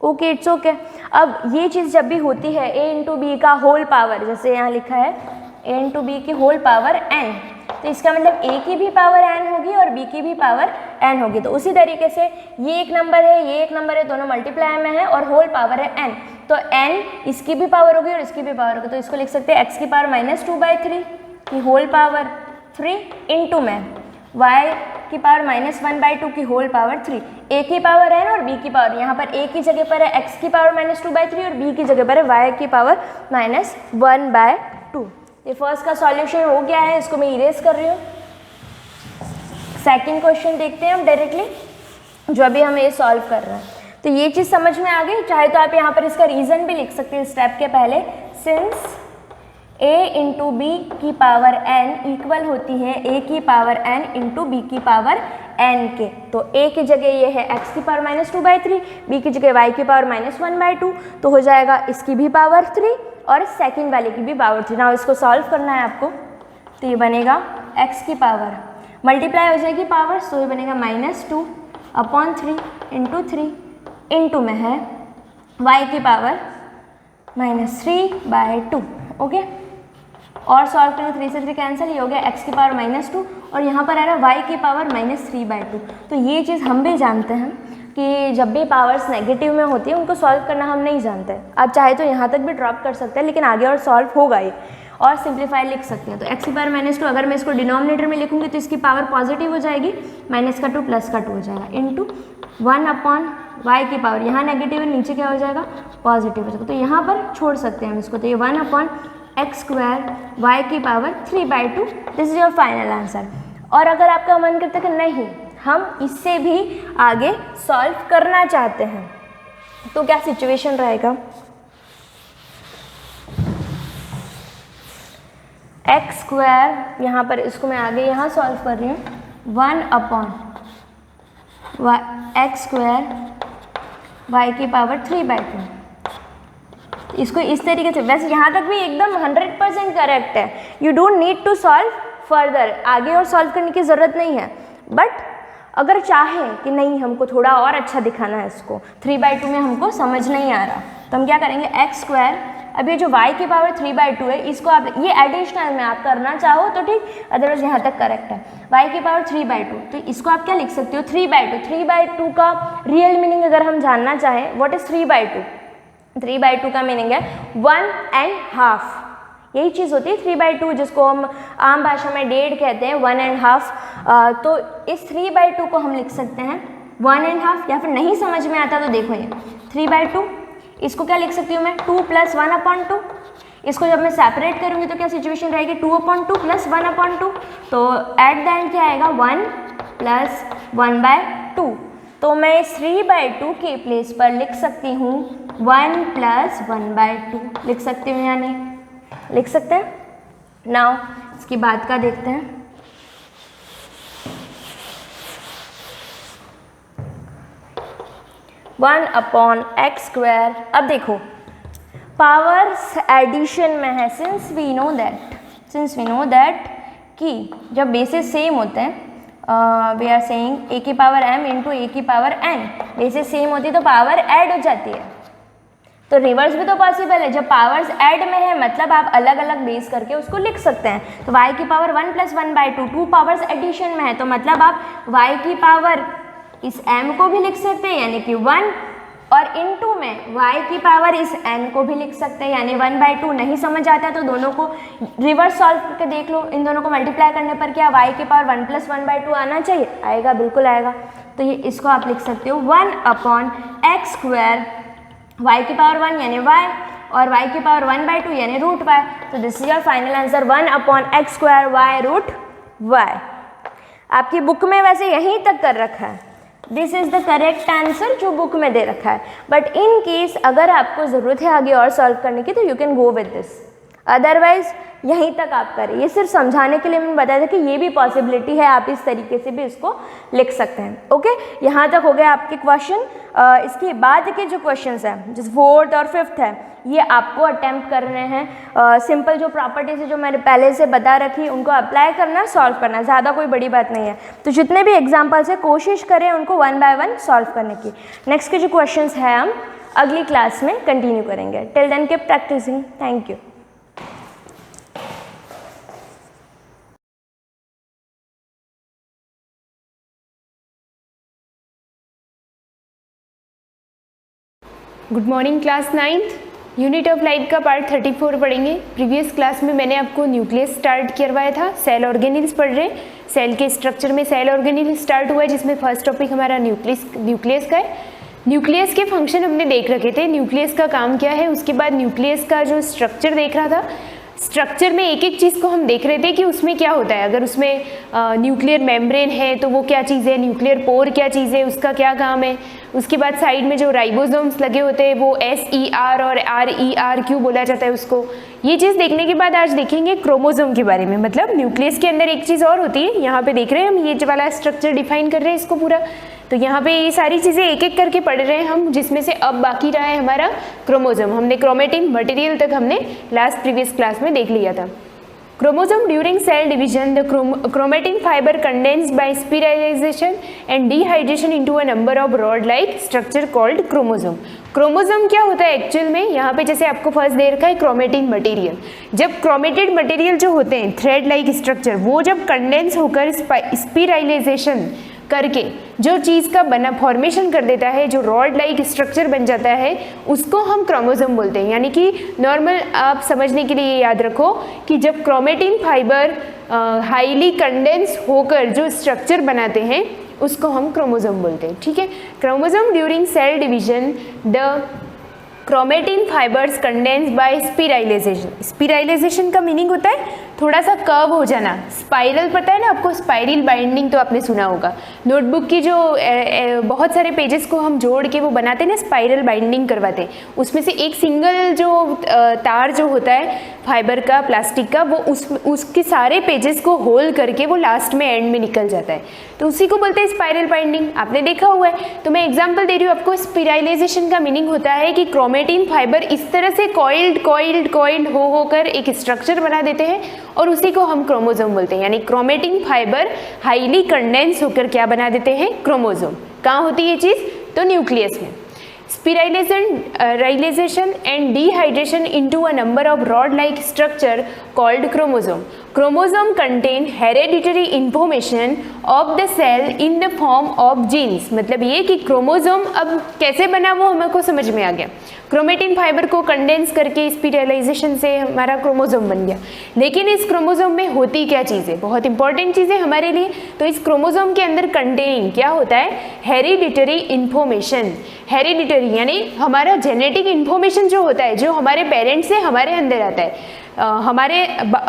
Okay, it's okay. अब ये चीज़ जब भी होती है a इंटू बी का होल पावर, जैसे यहाँ लिखा है a इंटू बी की होल पावर n, तो इसका मतलब a की भी पावर n होगी और b की भी पावर n होगी। तो उसी तरीके से ये एक नंबर है, ये एक नंबर है, दोनों मल्टीप्लाई में है और होल पावर है n, तो n इसकी भी पावर होगी और इसकी भी पावर होगी। तो इसको लिख सकते हैं x की पावर -2/3 की होल पावर 3 इंटू में y की पावर -1/2 की होल पावर 3, a की पावर n और b की पावर, यहाँ पर a की जगह पर है x की पावर -2/3 और b की जगह पर है y की पावर -1/2। ये फर्स्ट का सॉल्यूशन हो गया है, इसको मैं इरेज कर रही हूँ। सेकंड क्वेश्चन देखते हैं हम डायरेक्टली, जो अभी हम ये सॉल्व कर रहे हैं। तो ये चीज़ समझ में आ गई। चाहे तो आप यहाँ पर इसका रीज़न भी लिख सकते हैं स्टेप के पहले, सिंस a इंटू बी की पावर n इक्वल होती है a की पावर n इंटू बी की पावर n के। तो a की जगह ये है x की पावर -2/3, b की जगह y की पावर -1/2, तो हो जाएगा इसकी भी पावर 3 और सेकंड वाले की भी पावर 3। नाउ इसको सॉल्व करना है आपको, तो ये बनेगा x की पावर मल्टीप्लाई हो जाएगी पावर, तो ये बनेगा -2/3 इंटू 3 इंटू में है y की पावर -3/2। ओके, और सॉल्व करें 3 से 3 कैंसिल, ये हो गया x की पावर -2 और यहाँ पर आ रहा है y की पावर -3/2। तो ये चीज़ हम भी जानते हैं कि जब भी पावर्स नेगेटिव में होती है उनको सॉल्व करना हम नहीं जानते। आप चाहे तो यहाँ तक भी ड्रॉप कर सकते हैं, लेकिन आगे और सॉल्व होगा ये, और सिंप्लीफाई लिख सकते हैं। तो x की पावर -2 अगर मैं इसको डिनोमिनेटर में लिखूंगी तो इसकी पावर पॉजिटिव हो जाएगी, -2 +2 हो जाएगा, इंटू 1/y की पावर, यहाँ नेगेटिव है, नीचे क्या हो जाएगा पॉजिटिव हो जाएगा। तो यहाँ पर छोड़ सकते हैं हम इसको, तो ये 1/x² y की power 3/2, this is your final answer. और अगर आपका मन करता है कि नहीं हम इससे भी आगे सॉल्व करना चाहते हैं, तो क्या सिचुएशन रहेगा, x², यहाँ पर इसको मैं आगे यहाँ सॉल्व कर रही हूँ, 1/x² y की पावर 3/2। इसको इस तरीके से, वैसे यहाँ तक भी एकदम 100% करेक्ट है, you don't need to solve further, आगे और सॉल्व करने की ज़रूरत नहीं है। बट अगर चाहें कि नहीं हमको थोड़ा और अच्छा दिखाना है, इसको 3/2 में हमको समझ नहीं आ रहा, तो हम क्या करेंगे, x², अब ये जो y की पावर 3/2 है, इसको आप ये एडिशनल में आप करना चाहो तो ठीक, अदरवाइज यहाँ तक करेक्ट है। y की पावर 3/2, तो इसको आप क्या लिख सकते हो, 3/2 का रियल मीनिंग अगर हम जानना चाहें, व्हाट इज 3/2? 3/2 का मीनिंग है 1.5, यही चीज़ होती है 3/2, जिसको हम आम भाषा में 1.5 कहते हैं, 1.5। तो इस 3/2 को हम लिख सकते हैं 1.5, या फिर नहीं समझ में आता तो देखो ये 3/2, इसको क्या लिख सकती हूँ मैं, 2 + 1/2। इसको जब मैं सेपरेट करूँगी तो क्या सिचुएशन रहेगी, 2/2 + 1/2, तो एट द एंड क्या आएगा 1 + 1/2। तो मैं इस 3/2 के प्लेस पर लिख सकती हूँ 1 + 1/2, लिख सकती हूँ या नहीं, लिख सकते हैं। नाउ इसकी बात का देखते हैं, वन अपॉन x²। अब देखो पावर्स एडिशन में है, सिंस वी नो दैट कि जब बेसिस सेम होते हैं, वी आर सेइंग a की पावर m इंटू a की पावर n, बेसिस सेम होती है तो पावर ऐड हो जाती है। तो रिवर्स भी तो पॉसिबल है, जब पावर्स ऐड में है मतलब आप अलग अलग बेस करके उसको लिख सकते हैं। तो y की पावर 1 + 1/2, 2 पावर्स एडिशन में है, तो मतलब आप y की पावर इस m को भी लिख सकते हैं यानी कि 1, और इनटू में y की पावर इस n को भी लिख सकते हैं यानी 1/2। नहीं समझ आता तो दोनों को रिवर्स सॉल्व करके देख लो, इन दोनों को मल्टीप्लाई करने पर क्या y की पावर 1 + 1/2 आना चाहिए, आएगा, बिल्कुल आएगा। तो ये इसको आप लिख सकते हो 1/x², y की पावर 1 यानी y, और y की पावर 1/2 यानी √y। तो this is your final answer, 1/x² y √y। आपकी बुक में वैसे यहीं तक कर रखा है, this is the correct answer जो बुक में दे रखा है। बट इन केस अगर आपको ज़रूरत है आगे और सॉल्व करने की तो you can go with this, otherwise यहीं तक आप करें। ये सिर्फ समझाने के लिए मैंने बताया था कि ये भी पॉसिबिलिटी है, आप इस तरीके से भी इसको लिख सकते हैं। ओके, यहाँ तक हो गया आपके क्वेश्चन। इसके बाद के जो क्वेश्चंस हैं, जैसे 4th और 5th है, ये आपको अटेम्प्ट करने हैं। सिंपल जो प्रॉपर्टीज है जो मैंने पहले से बता रखी, उनको अप्लाई करना है, सॉल्व करना है, ज़्यादा कोई बड़ी बात नहीं है। तो जितने भी एग्जाम्पल्स है कोशिश करें उनको 1 बाय 1 सॉल्व करने की। नेक्स्ट के जो क्वेश्चंस है हम अगली क्लास में कंटिन्यू करेंगे। Till then keep practising. Thank you. Good morning class 9th, unit of life का पार्ट 34 पढ़ेंगे। प्रीवियस क्लास में मैंने आपको न्यूक्लियस स्टार्ट करवाया था, सेल ऑर्गेनिल्स पढ़ रहे हैं। सेल के स्ट्रक्चर में सेल ऑर्गेनिल स्टार्ट हुआ है, जिसमें फर्स्ट टॉपिक हमारा न्यूक्लियस का है। न्यूक्लियस के फंक्शन हमने देख रखे थे, न्यूक्लियस का काम क्या है। उसके बाद न्यूक्लियस का जो स्ट्रक्चर देख रहा था, स्ट्रक्चर में एक एक चीज़ को हम देख रहे थे कि उसमें क्या होता है। अगर उसमें न्यूक्लियर मेम्ब्रेन है तो वो क्या चीज़ है, न्यूक्लियर पोर क्या चीज़ है, उसका क्या काम है। उसके बाद साइड में जो राइबोसोम्स लगे होते हैं वो SER और RER क्यों बोला जाता है उसको। ये चीज़ देखने के बाद आज देखेंगे क्रोमोसोम के बारे में। मतलब न्यूक्लियस के अंदर एक चीज़ और होती है, यहाँ पे देख रहे हैं हम ये वाला स्ट्रक्चर डिफाइन कर रहे हैं इसको पूरा। तो यहाँ पे ये सारी चीज़ें एक एक करके पढ़ रहे हैं हम, जिसमें से अब बाकी रहा है हमारा क्रोमोसोम। हमने क्रोमेटिन मटेरियल तक हमने लास्ट प्रीवियस क्लास में देख लिया था। Chromosome during cell division, the chromatin fiber condensed by spiralization and dehydration into a number of rod-like structure called chromosome. Chromosome क्या होता है एक्चुअल में, यहाँ पे जैसे आपको फर्स्ट दे रखा है क्रोमेटिन मटेरियल। जब क्रोमेटेड मटेरियल जो होते हैं थ्रेड लाइक स्ट्रक्चर, वो जब कंडेंस होकर स्पिराइलाइजेशन करके जो चीज़ का बना फॉर्मेशन कर देता है, जो रॉड लाइक स्ट्रक्चर बन जाता है, उसको हम क्रोमोसोम बोलते हैं। यानी कि नॉर्मल आप समझने के लिए याद रखो कि जब क्रोमेटिन फाइबर हाईली कंडेंस होकर जो स्ट्रक्चर बनाते हैं उसको हम क्रोमोसोम बोलते हैं। ठीक है, chromosome during cell division the chromatin fibres condense by spiralization. Spiralization का मीनिंग होता है थोड़ा सा कर्व हो जाना। स्पाइरल पता है ना आपको, स्पाइरल बाइंडिंग तो आपने सुना होगा। नोटबुक की जो बहुत सारे पेजेस को हम जोड़ के वो बनाते हैं ना, स्पाइरल बाइंडिंग करवाते हैं। उसमें से एक सिंगल जो तार जो होता है फाइबर का, प्लास्टिक का, वो उसके सारे पेजेस को होल करके वो लास्ट में एंड में निकल जाता है, तो उसी को बोलते हैं स्पाइरल बाइंडिंग। आपने देखा हुआ है। तो मैं एग्जाम्पल दे रही हूँ आपको। स्पिराइलाइजेशन का मीनिंग होता है कि क्रोमेटिन फाइबर इस तरह से कॉइल्ड होकर एक स्ट्रक्चर बना देते हैं और उसी को हम क्रोमोसोम बोलते हैं। यानी क्रोमेटिन फाइबर हाईली कंडेंस होकर क्या बना देते हैं, क्रोमोसोम। कहाँ होती है ये चीज़, तो न्यूक्लियस में। Spiralization and dehydration into a number of rod-like structure called chromosome. Chromosome contain hereditary information of the cell in the form of genes. मतलब ये कि क्रोमोसोम अब कैसे बना वो हमको समझ में आ गया। क्रोमेटिन फाइबर को कंडेंस करके स्पिरालाइजेशन से हमारा क्रोमोसोम बन गया। लेकिन इस क्रोमोसोम में होती क्या चीज़ें, बहुत इंपॉर्टेंट चीज़ें हमारे लिए। तो इस क्रोमोसोम के अंदर कंटेनिंग क्या होता है, हेरिडिटरी इन्फॉर्मेशन। हेरिडिटरी यानी हमारा जेनेटिक इन्फॉर्मेशन जो होता है, जो हमारे पेरेंट्स से हमारे अंदर आता है,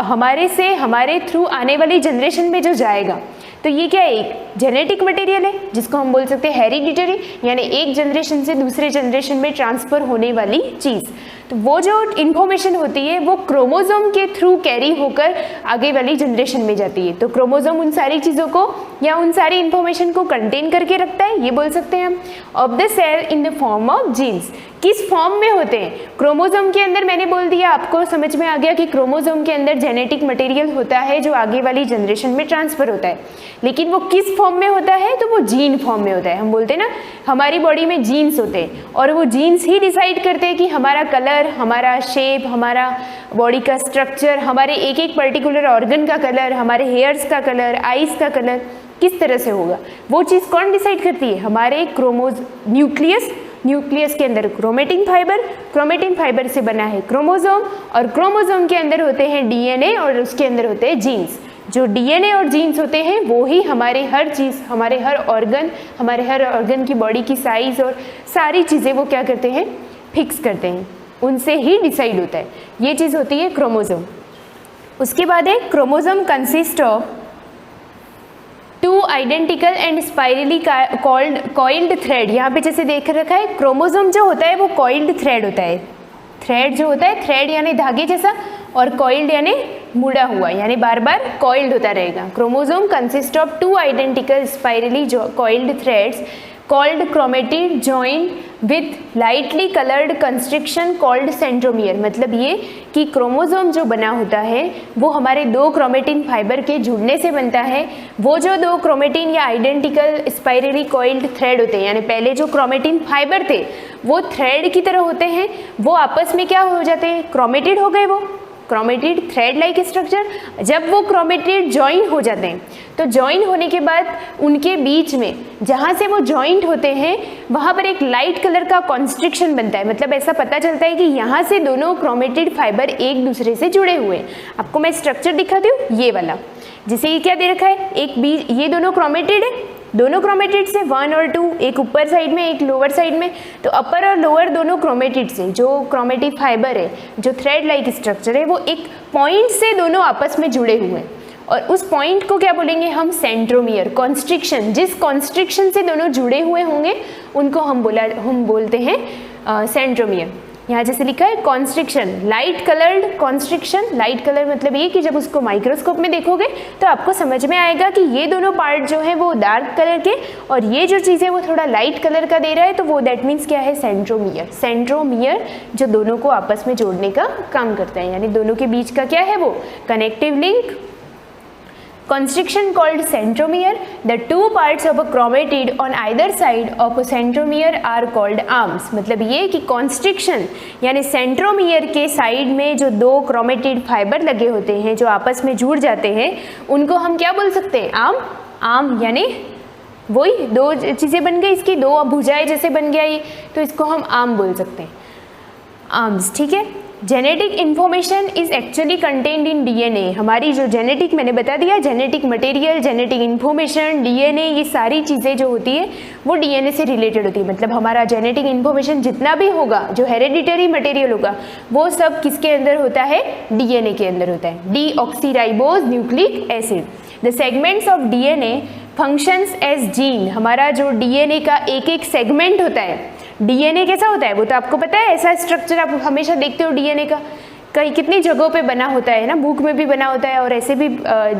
हमारे से हमारे थ्रू आने वाली जनरेशन में जो जाएगा, तो ये क्या है, एक जेनेटिक मटेरियल है जिसको हम बोल सकते हैं हेरिडिटरी, यानी एक जनरेशन से दूसरे जनरेशन में ट्रांसफ़र होने वाली चीज़। तो वो जो इन्फॉर्मेशन होती है वो क्रोमोसोम के थ्रू कैरी होकर आगे वाली जनरेशन में जाती है। तो क्रोमोसोम उन सारी चीज़ों को या उन सारी इन्फॉर्मेशन को कंटेन करके रखता है, ये बोल सकते हैं हम। Of the cell in the form of genes, किस फॉर्म में होते हैं क्रोमोसोम के अंदर, मैंने बोल दिया, आपको समझ में आ गया कि क्रोमोसोम के अंदर जेनेटिक मटेरियल होता है जो आगे वाली जनरेशन में ट्रांसफ़र होता है। लेकिन वो किस फॉर्म में होता है, तो वो जीन फॉर्म में होता है। हम बोलते हैं ना हमारी बॉडी में जीन्स होते हैं और वो जीन्स ही डिसाइड करते हैं कि हमारा कलर, हमारा शेप, हमारा बॉडी का स्ट्रक्चर, हमारे एक एक पर्टिकुलर ऑर्गन का कलर, हमारे हेयर्स का कलर, आईज का कलर किस तरह से होगा, वो चीज़ कौन डिसाइड करती है, हमारे न्यूक्लियस के अंदर क्रोमेटिन फाइबर से बना है क्रोमोसोम, और क्रोमोसोम के अंदर होते हैं डीएनए और उसके अंदर होते हैं जीन्स। जो डीएनए और जीन्स होते हैं वो ही हमारे हर चीज़, हमारे हर ऑर्गन की बॉडी की साइज़ और सारी चीज़ें वो क्या करते हैं, फिक्स करते हैं, उनसे ही डिसाइड होता है। ये चीज़ होती है क्रोमोसोम। उसके बाद है chromosome consist of 2 identical and spirally coiled thread. यहाँ पे जैसे देख रखा है, क्रोमोसोम जो होता है वो कॉइल्ड थ्रेड होता है। थ्रेड जो होता है, थ्रेड यानी धागे जैसा, और कॉइल्ड यानी मुड़ा हुआ, यानी बार बार कॉइल्ड होता रहेगा। Chromosome consist of 2 identical spirally coiled threads called chromatid joined with lightly colored constriction called centromere। मतलब ये कि क्रोमोसोम जो बना होता है वो हमारे 2 क्रोमेटिन फाइबर के जुड़ने से बनता है। वो जो 2 क्रोमेटिन या आइडेंटिकल स्पाइरली कॉइल्ड थ्रेड होते हैं, यानी पहले जो क्रोमेटिन फाइबर थे वो थ्रेड की तरह होते हैं, वो आपस में क्या हो जाते हैं, क्रोमेटिड हो गए, वो क्रोमेटिड थ्रेड लाइक स्ट्रक्चर। जब वो क्रोमेटिड जॉइन हो जाते हैं तो जॉइन होने के बाद उनके बीच में जहाँ से वो जॉइंट होते हैं वहाँ पर एक लाइट कलर का कॉन्स्ट्रिक्शन बनता है। मतलब ऐसा पता चलता है कि यहाँ से दोनों क्रोमेटिड फाइबर एक दूसरे से जुड़े हुए हैं। आपको मैं स्ट्रक्चर दिखाती हूँ, ये वाला, जिसे ये क्या दे रखा है, एक बीच, ये दोनों क्रोमेटिड है, दोनों क्रोमेटिड से 1 और 2, एक ऊपर साइड में एक लोअर साइड में। तो अपर और लोअर दोनों क्रोमेटिड से जो क्रोमेटिड फाइबर है, जो थ्रेड लाइक स्ट्रक्चर है, वो एक पॉइंट से दोनों आपस में जुड़े हुए हैं और उस पॉइंट को क्या बोलेंगे हम, सेंट्रोमियर। कॉन्स्ट्रिक्शन, जिस कॉन्स्ट्रिक्शन से दोनों जुड़े हुए होंगे उनको हम बोलते हैं सेंट्रोमियर। यहाँ जैसे लिखा है constriction, light coloured constriction. Light colour मतलब ये कि जब उसको माइक्रोस्कोप में देखोगे तो आपको समझ में आएगा कि ये दोनों पार्ट जो है वो डार्क कलर के और ये जो चीज़ है वो थोड़ा लाइट कलर का दे रहा है, तो वो दैट मीन्स क्या है, सेंट्रोमियर। सेंट्रोमियर जो दोनों को आपस में जोड़ने का काम करता है, यानी दोनों के बीच का क्या है वो connective link. Constriction called centromere. The 2 parts of a chromatid on either side of a centromere are called arms। मतलब ये कि constriction यानी सेंट्रोमियर के साइड में जो 2 क्रोमेटिड फाइबर लगे होते हैं जो आपस में जुड़ जाते हैं उनको हम क्या बोल सकते हैं, आर्म। आर्म यानी वही 2 चीज़ें बन गई, इसकी 2 भुजाएं जैसे बन गया ये, तो इसको हम आर्म बोल सकते हैं, आर्म्स। ठीक है। Genetic information is actually contained in DNA. हमारी जो जेनेटिक, मैंने बता दिया, genetic material, genetic information, DNA, ये सारी चीज़ें जो होती है वो डीएनए से रिलेटेड होती है। मतलब हमारा जेनेटिक इन्फॉर्मेशन जितना भी होगा, जो हेरेडिटरी मटेरियल होगा, वो सब किसके अंदर होता है, डीएनए के अंदर होता है, deoxyribose nucleic acid. The segments of DNA functions as gene. हमारा जो डीएनए का एक एक सेगमेंट होता है, डीएनए कैसा होता है वो तो आपको पता है, ऐसा स्ट्रक्चर आप हमेशा देखते हो डीएनए का, कई कितनी जगहों पे बना होता है ना, बुक में भी बना होता है और ऐसे भी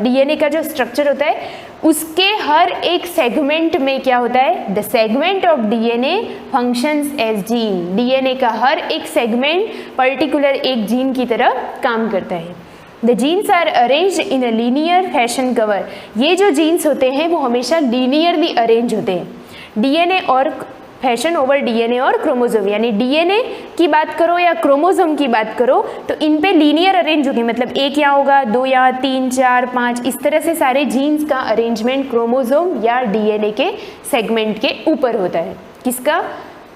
डीएनए का जो स्ट्रक्चर होता है उसके हर एक सेगमेंट में क्या होता है, the segment of DNA functions as gene. DNA का हर एक सेगमेंट पर्टिकुलर एक जीन की तरह काम करता है। The genes are arranged in a linear fashion cover. ये जो जीन्स होते हैं वो हमेशा लीनियरली अरेंज होते हैं। डीएनए और फैशन ओवर डीएनए और क्रोमोसोम, यानी डीएनए की बात करो या क्रोमोसोम की बात करो तो इन पे लीनियर अरेंज होगी, मतलब एक यहाँ होगा, 2 यहाँ, 3, 4, 5, इस तरह से सारे जीन्स का अरेंजमेंट क्रोमोसोम या डीएनए के सेगमेंट के ऊपर होता है। किसका,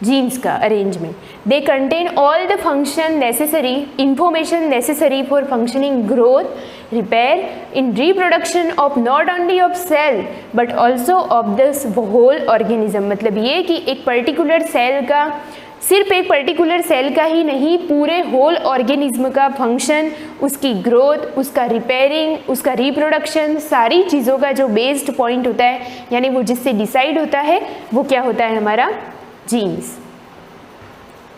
जीन्स का arrangement. They contain all the function necessary information necessary for functioning, growth, repair, in reproduction of not only of cell but also of this whole organism. मतलब ये कि एक पर्टिकुलर सेल का, सिर्फ एक पर्टिकुलर सेल का ही नहीं, पूरे होल ऑर्गेनिज्म का फंक्शन, उसकी ग्रोथ, उसका रिपेयरिंग, उसका रिप्रोडक्शन, सारी चीज़ों का जो बेस्ड पॉइंट होता है, यानी वो जिससे डिसाइड होता है, वो क्या होता है, हमारा जीन्स।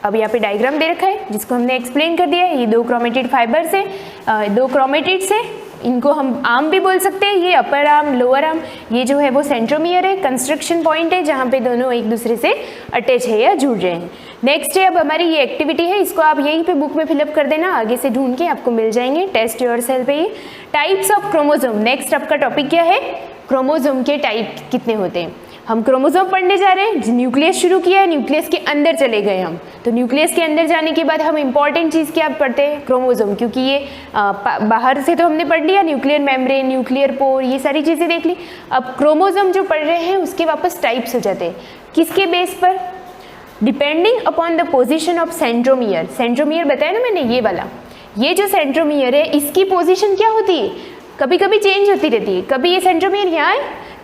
अब यहाँ पे डायग्राम दे रखा है जिसको हमने एक्सप्लेन कर दिया है। ये 2 क्रोमेटिड फाइबर से, 2 क्रोमेटिड से, इनको हम आर्म भी बोल सकते हैं, ये अपर आर्म, लोअर आर्म, ये जो है वो सेंट्रोमियर है, कंस्ट्रक्शन पॉइंट है जहाँ पे दोनों एक दूसरे से अटैच है या जुड़ रहे हैं। नेक्स्ट है अब हमारी ये एक्टिविटी है, इसको आप यहीं पे बुक में फिलअप कर देना, आगे से ढूंढ के आपको मिल जाएंगे, टेस्ट योरसेल्फ पे। ये टाइप्स ऑफ क्रोमोसोम, नेक्स्ट आपका टॉपिक क्या है, क्रोमोसोम के टाइप कितने होते हैं। हम क्रोमोसोम पढ़ने जा रहे हैं, न्यूक्लियस शुरू किया है, न्यूक्लियस के अंदर चले गए हम, तो न्यूक्लियस के अंदर जाने के बाद हम इंपॉर्टेंट चीज़ क्या पढ़ते हैं, क्रोमोसोम, क्योंकि ये बाहर से तो हमने पढ़ लिया, न्यूक्लियर मेम्ब्रेन, न्यूक्लियर पोर, ये सारी चीज़ें देख ली। अब क्रोमोसोम जो पढ़ रहे हैं उसके वापस टाइप्स हो जाते हैं, किसके बेस पर, depending upon the position of centromere. Centromere बताया ना मैंने, ये वाला, ये जो सेंट्रोमियर है इसकी पोजिशन क्या होती है, कभी कभी चेंज होती रहती है, कभी ये सेंट्रोमियर यहाँ है,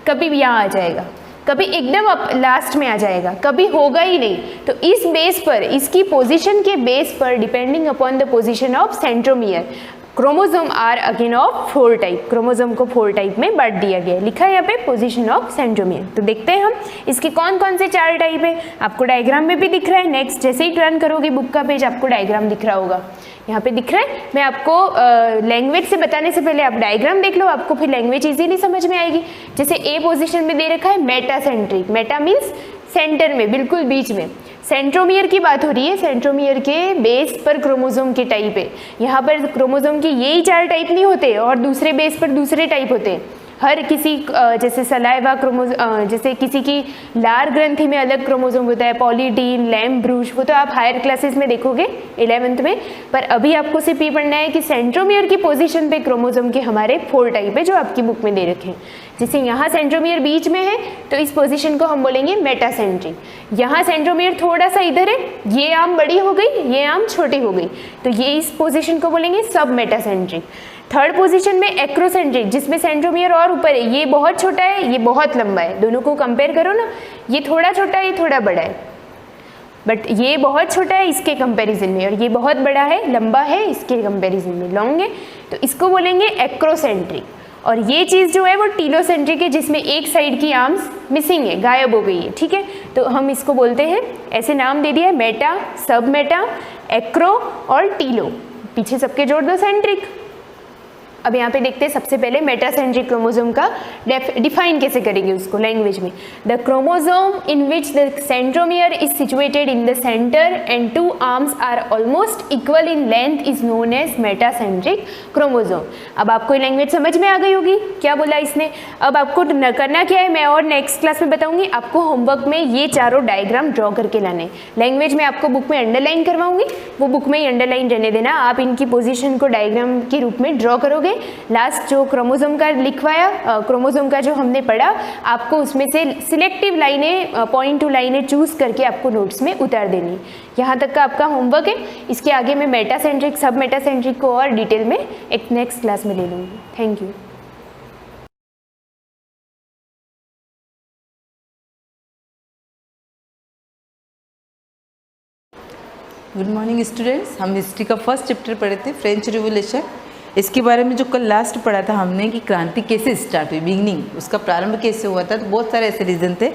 कभी भी यहाँ आ जाएगा, कभी एकदम लास्ट में आ जाएगा, कभी होगा ही नहीं। तो इस बेस पर, इसकी पोजीशन के बेस पर, depending upon the position of centromere, chromosome are again of 4 type, chromosome को 4 टाइप में बांट दिया गया है। लिखा है यहाँ पे पोजीशन ऑफ सेंट्रोमियर। तो देखते हैं हम इसके कौन कौन से 4 टाइप है। आपको डायग्राम में भी दिख रहा है, नेक्स्ट जैसे ही टर्न करोगे बुक का पेज आपको डायग्राम दिख रहा होगा, यहाँ पे दिख रहा है। मैं आपको लैंग्वेज से बताने से पहले आप डायग्राम देख लो, आपको फिर लैंग्वेज इजीली समझ में आएगी। जैसे ए पोजीशन में दे रखा है मेटासेंट्रिक, मेटा मीन्स सेंटर में, बिल्कुल बीच में। सेंट्रोमियर की बात हो रही है, सेंट्रोमियर के बेस पर क्रोमोसोम के टाइप है। यहाँ पर क्रोमोसोम के यही 4 टाइप नहीं होते और दूसरे बेस पर दूसरे टाइप होते हैं। हर किसी जैसे सलाइवा क्रोमोसोम, जैसे किसी की लार ग्रंथि में अलग क्रोमोसोम होता है, पॉलीडीन, लैम्ब ब्रूश, वो तो आप हायर क्लासेस में देखोगे 11th में। पर अभी आपको सिर्फ ये पढ़ना है कि सेंट्रोमियर की पोजीशन पे क्रोमोसोम के हमारे 4 टाइप है जो आपकी बुक में दे रखे हैं। जैसे यहाँ सेंट्रोमियर बीच में है तो इस पोजीशन को हम बोलेंगे मेटासेंट्रिक। यहाँ सेंट्रोमियर थोड़ा सा इधर है, ये आर्म बड़ी हो गई, ये आर्म छोटी हो गई, तो ये इस पोजीशन को बोलेंगे सब मेटासेंट्रिक। थर्ड पोजीशन में एक्रोसेंट्रिक, जिसमें सेंट्रोमियर और ऊपर है, ये बहुत छोटा है, ये बहुत लंबा है। दोनों को कंपेयर करो ना, ये थोड़ा छोटा है, ये थोड़ा बड़ा है, बट ये बहुत छोटा है इसके कंपैरिजन में, और ये बहुत बड़ा है, लंबा है, इसके कंपैरिजन में लॉन्ग है, तो इसको बोलेंगे एक्रोसेंट्रिक। और ये चीज़ जो है वो टीलोसेंट्रिक है, जिसमें एक साइड की आर्म्स मिसिंग है, गायब हो गई है, ठीक है। तो हम इसको बोलते हैं, ऐसे नाम दे दिया है, मेटा, सब मेटा, एक्रो और टीलो। पीछे सबके जोड़ दो सेंट्रिक। अब यहाँ पे देखते हैं सबसे पहले मेटासेंट्रिक क्रोमोसोम का डिफाइन कैसे करेंगे उसको लैंग्वेज में। The chromosome in which the centromere is situated in the centre and 2 arms are almost equal in length is known as metacentric chromosome. अब आपको ये लैंग्वेज समझ में आ गई होगी, क्या बोला इसने। अब आपको करना क्या है, मैं और नेक्स्ट क्लास में बताऊंगी। आपको होमवर्क में ये चारों डायग्राम ड्रॉ करके लाने। लैंग्वेज में आपको बुक में अंडरलाइन करवाऊंगी, वो बुक में ही अंडरलाइन रहने देना। आप इनकी पोजिशन को डायग्राम के रूप में ड्रॉ करोगे। लास्ट जो क्रोमोसोम का लिखवाया, क्रोमोसोम का जो हमने पढ़ा, आपको उसमें से सिलेक्टिव लाइनें, पॉइंट टू लाइनें चूज करके आपको नोट्स में उतार देनी। यहाँ तक का आपका होमवर्क है। इसके आगे मैं मेटासेंट्रिक, सब मेटासेंट्रिक को और डिटेल में एक नेक्स्ट क्लास में ले लूँगी। Thank you. Good morning students. हम हिस्ट्री का फर्स्ट चैप्टर पढ़े थे, फ्रेंच रिवोल्यूशन। इसके बारे में जो कल लास्ट पढ़ा था हमने कि क्रांति कैसे स्टार्ट हुई, बिगनिंग, उसका प्रारंभ कैसे हुआ था। तो बहुत सारे ऐसे रीज़न थे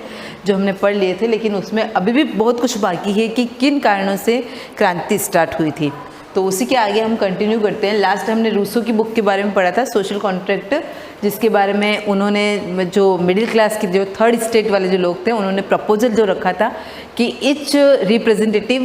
जो हमने पढ़ लिए थे, लेकिन उसमें अभी भी बहुत कुछ बाकी है कि किन कारणों से क्रांति स्टार्ट हुई थी। तो उसी के आगे हम कंटिन्यू करते हैं। लास्ट हमने रूसो की बुक के बारे में पढ़ा था, सोशल कॉन्ट्रैक्ट, जिसके बारे में उन्होंने जो मिडिल क्लास के जो थर्ड स्टेट वाले जो लोग थे, उन्होंने प्रपोजल जो रखा था कि ईच रिप्रेजेंटेटिव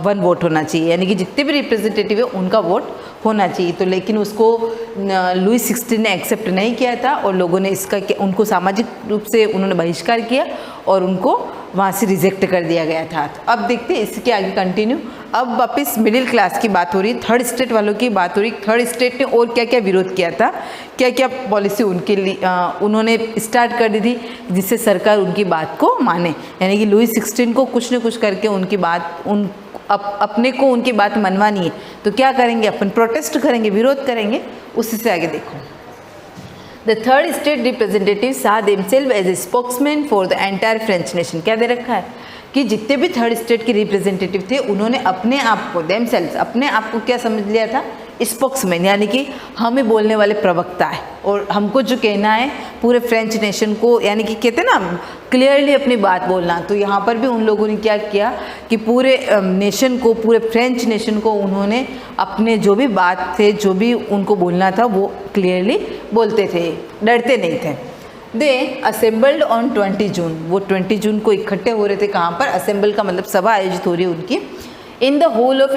1 वोट होना चाहिए, यानी कि जितने भी रिप्रेजेंटेटिव है उनका वोट होना चाहिए। तो लेकिन उसको लुई 16 ने एक्सेप्ट नहीं किया था और लोगों ने इसका उनको सामाजिक रूप से उन्होंने बहिष्कार किया और उनको वहाँ से रिजेक्ट कर दिया गया था। तो अब देखते हैं इसके आगे कंटिन्यू। अब वापस मिडिल क्लास की बात हो रही है, थर्ड स्टेट वालों की बात हो रही है। थर्ड स्टेट ने और क्या क्या विरोध किया था, क्या क्या पॉलिसी उनके लिए उन्होंने स्टार्ट कर दी थी जिससे सरकार उनकी बात को माने। यानी कि लुई 16 को कुछ न कुछ करके उनकी बात अपने को उनकी बात मनवानी है, तो क्या करेंगे, अपन प्रोटेस्ट करेंगे, विरोध करेंगे। उसी से आगे देखो। The third state representative saw themselves as a spokesman for the entire French nation। क्या दे रखा है कि जितने भी थर्ड स्टेट के रिप्रेजेंटेटिव थे उन्होंने अपने आप को themselves, अपने आप को क्या समझ लिया था, स्पोक्समैन, यानी कि हम ही बोलने वाले प्रवक्ता है और हमको जो कहना है पूरे फ्रेंच नेशन को, यानी कि कहते हैं ना क्लियरली अपनी बात बोलना। तो यहाँ पर भी उन लोगों ने क्या किया कि पूरे नेशन को, पूरे फ्रेंच नेशन को उन्होंने अपने जो भी बात थे, जो भी उनको बोलना था वो क्लियरली बोलते थे, डरते नहीं थे। दे असेंबल्ड ऑन 20 जून, वो 20 जून को इकट्ठे हो रहे थे। कहाँ पर, असेंबल का मतलब सभा आयोजित हो रही है उनकी, in the hall of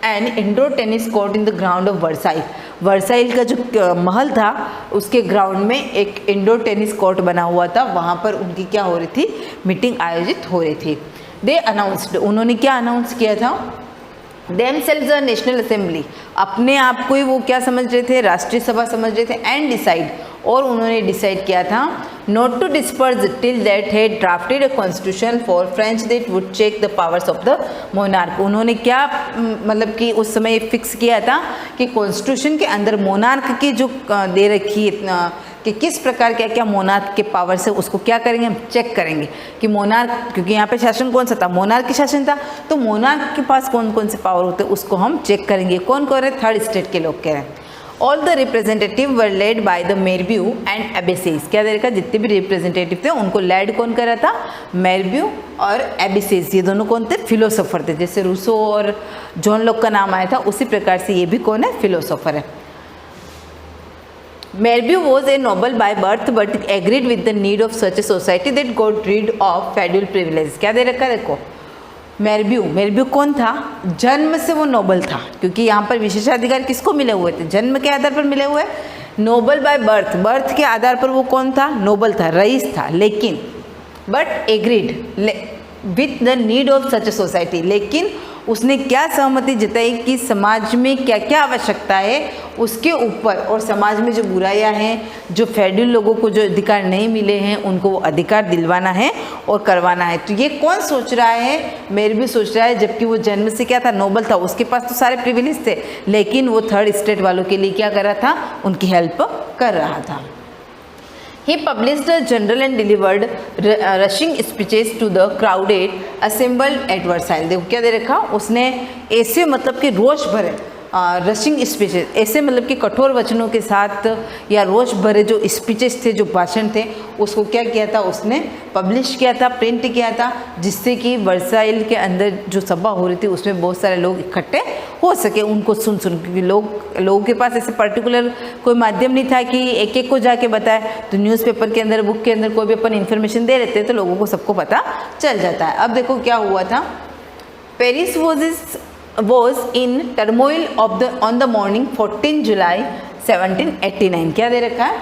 an indoor tennis court in the ground of Versailles. Versailles का जो महल था उसके ग्राउंड में एक इंडोर टेनिस कोर्ट बना हुआ था, वहाँ पर उनकी क्या हो रही थी, मीटिंग आयोजित हो रही थी। दे अनाउंस्ड, उन्होंने क्या अनाउंस किया था, themselves a नेशनल असेंबली, अपने आप को ही वो क्या समझ रहे थे, राष्ट्रीय सभा समझ रहे थे। एंड डिसाइड, और उन्होंने डिसाइड किया था, not to disperse till that had drafted a constitution for French that would check the powers of the monarch. उन्होंने क्या मतलब कि उस समय फिक्स किया था कि कॉन्स्टिट्यूशन के अंदर मोनार्क की जो दे रखी कि किस प्रकार क्या क्या मोनार्क के पावर से उसको क्या करेंगे, हम चेक करेंगे कि मोनार्क, क्योंकि यहाँ पे शासन कौन सा था, मोनार्क की शासन था, तो मोनार्क के पास कौन कौन से पावर होते हैं उसको हम चेक करेंगे। कौन कह रहे हैं, थर्ड स्टेट के लोग कह रहे हैं। All the representative were led by the Mirabeau and abbesses. क्या दे रखा, जितने भी रिप्रेजेंटेटिव थे उनको लेड कौन कर रहा था, मेरब्यू और एबेसेस। ये दोनों कौन थे, फिलोसोफर थे। जैसे रूसो और जॉन लॉक का नाम आया था, उसी प्रकार से ये भी कौन है, फिलोसोफर है। Merbeau was a noble by birth but agreed with the need of such a society that got rid of feudal privileges। क्या दे रखा है, देखो मेरब्यू कौन था, जन्म से वो नोबल था, क्योंकि यहाँ पर विशेषाधिकार किसको मिले हुए थे, जन्म के आधार पर मिले हुए। नोबल बाय बर्थ के आधार पर वो कौन था, नोबल था, रईस था, लेकिन but agreed with the need of such a society, लेकिन उसने क्या सहमति जताई कि समाज में क्या क्या आवश्यकता है उसके ऊपर, और समाज में जो बुराइयां हैं, जो फेड्यूल लोगों को जो अधिकार नहीं मिले हैं, उनको वो अधिकार दिलवाना है और करवाना है। तो ये कौन सोच रहा है, मेरब्यू सोच रहा है, जबकि वो जन्म से क्या था, नोबल था, उसके पास तो सारे प्रिविलेज थे, लेकिन वो थर्ड स्टेट वालों के लिए क्या कर रहा था, उनकी हेल्प कर रहा था। He published a journal and delivered rushing speeches to the crowded assembled at Versailles। देखो क्या दे रखा, उसने ऐसे मतलब कि रोष भरे रशिंग स्पीचेस, ऐसे मतलब कि कठोर वचनों के साथ या रोष भरे जो स्पीचेस थे, जो भाषण थे, उसको क्या किया था, उसने पब्लिश किया था, प्रिंट किया था, जिससे कि वर्साइल के अंदर जो सभा हो रही थी उसमें बहुत सारे लोग इकट्ठे हो सके उनको सुन क्योंकि लोगों के पास ऐसे पर्टिकुलर कोई माध्यम नहीं था कि एक एक को जाके बताए। तो न्यूज़पेपर के अंदर, बुक के अंदर कोई भी अपन इन्फॉर्मेशन दे रहते हैं तो लोगों को सबको पता चल जाता है। अब देखो क्या हुआ था, Paris was in turmoil on the morning 14 जुलाई 1789। क्या दे रखा है,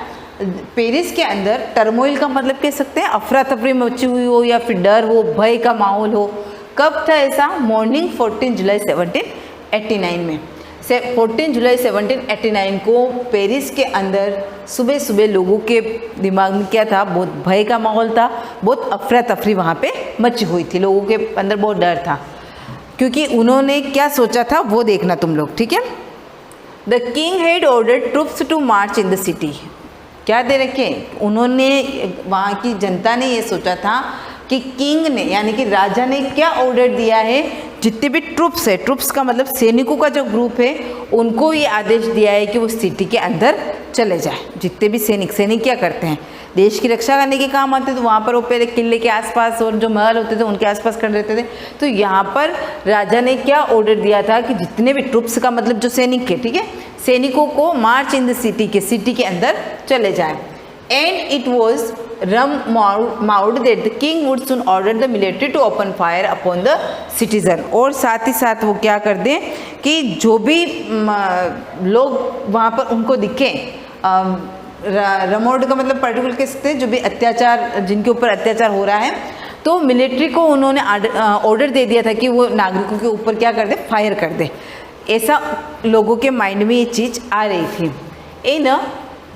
पेरिस के अंदर टर्मोइल का मतलब कह सकते हैं अफरा तफरी मची हुई हो या फिर डर हो, भय का माहौल हो। कब था ऐसा, मॉर्निंग 14 जुलाई 1789 में। 14 जुलाई 1789 को पेरिस के अंदर सुबह सुबह लोगों के दिमाग में क्या था, बहुत भय का माहौल था, बहुत अफरा तफरी वहाँ पे मची हुई थी, लोगों के अंदर बहुत डर था। क्योंकि उन्होंने क्या सोचा था वो देखना तुम लोग, ठीक है। The king had ordered troops to march in the city. क्या दे रखे, उन्होंने, वहाँ की जनता ने ये सोचा था कि किंग ने यानी कि राजा ने क्या ऑर्डर दिया है, जितने भी ट्रूप्स है, ट्रूप्स का मतलब सैनिकों का जो ग्रुप है, उनको ये आदेश दिया है कि वो सिटी के अंदर चले जाए। जितने भी सैनिक क्या करते हैं, देश की रक्षा करने के काम आते थे, तो वहाँ पर वो पहले किले के आसपास और जो महल होते थे उनके आसपास खड़े रहते थे। तो यहाँ पर राजा ने क्या ऑर्डर दिया था कि जितने भी ट्रूप्स का मतलब जो सैनिक है, ठीक है, सैनिकों को मार्च इन द सिटी के अंदर चले जाए। And it was rumored that the king would soon order the military to open fire upon the citizen। और साथ ही साथ वो क्या कर दें कि जो भी लोग वहाँ पर उनको दिखें, रमोड का मतलब पर्टिकुलर कह सकते हैं, जो भी अत्याचार, जिनके ऊपर अत्याचार हो रहा है, तो मिलिट्री को उन्होंने ऑर्डर दे दिया था कि वो नागरिकों के ऊपर क्या कर दे, फायर कर दे। ऐसा लोगों के माइंड में ये चीज़ आ रही थी। इन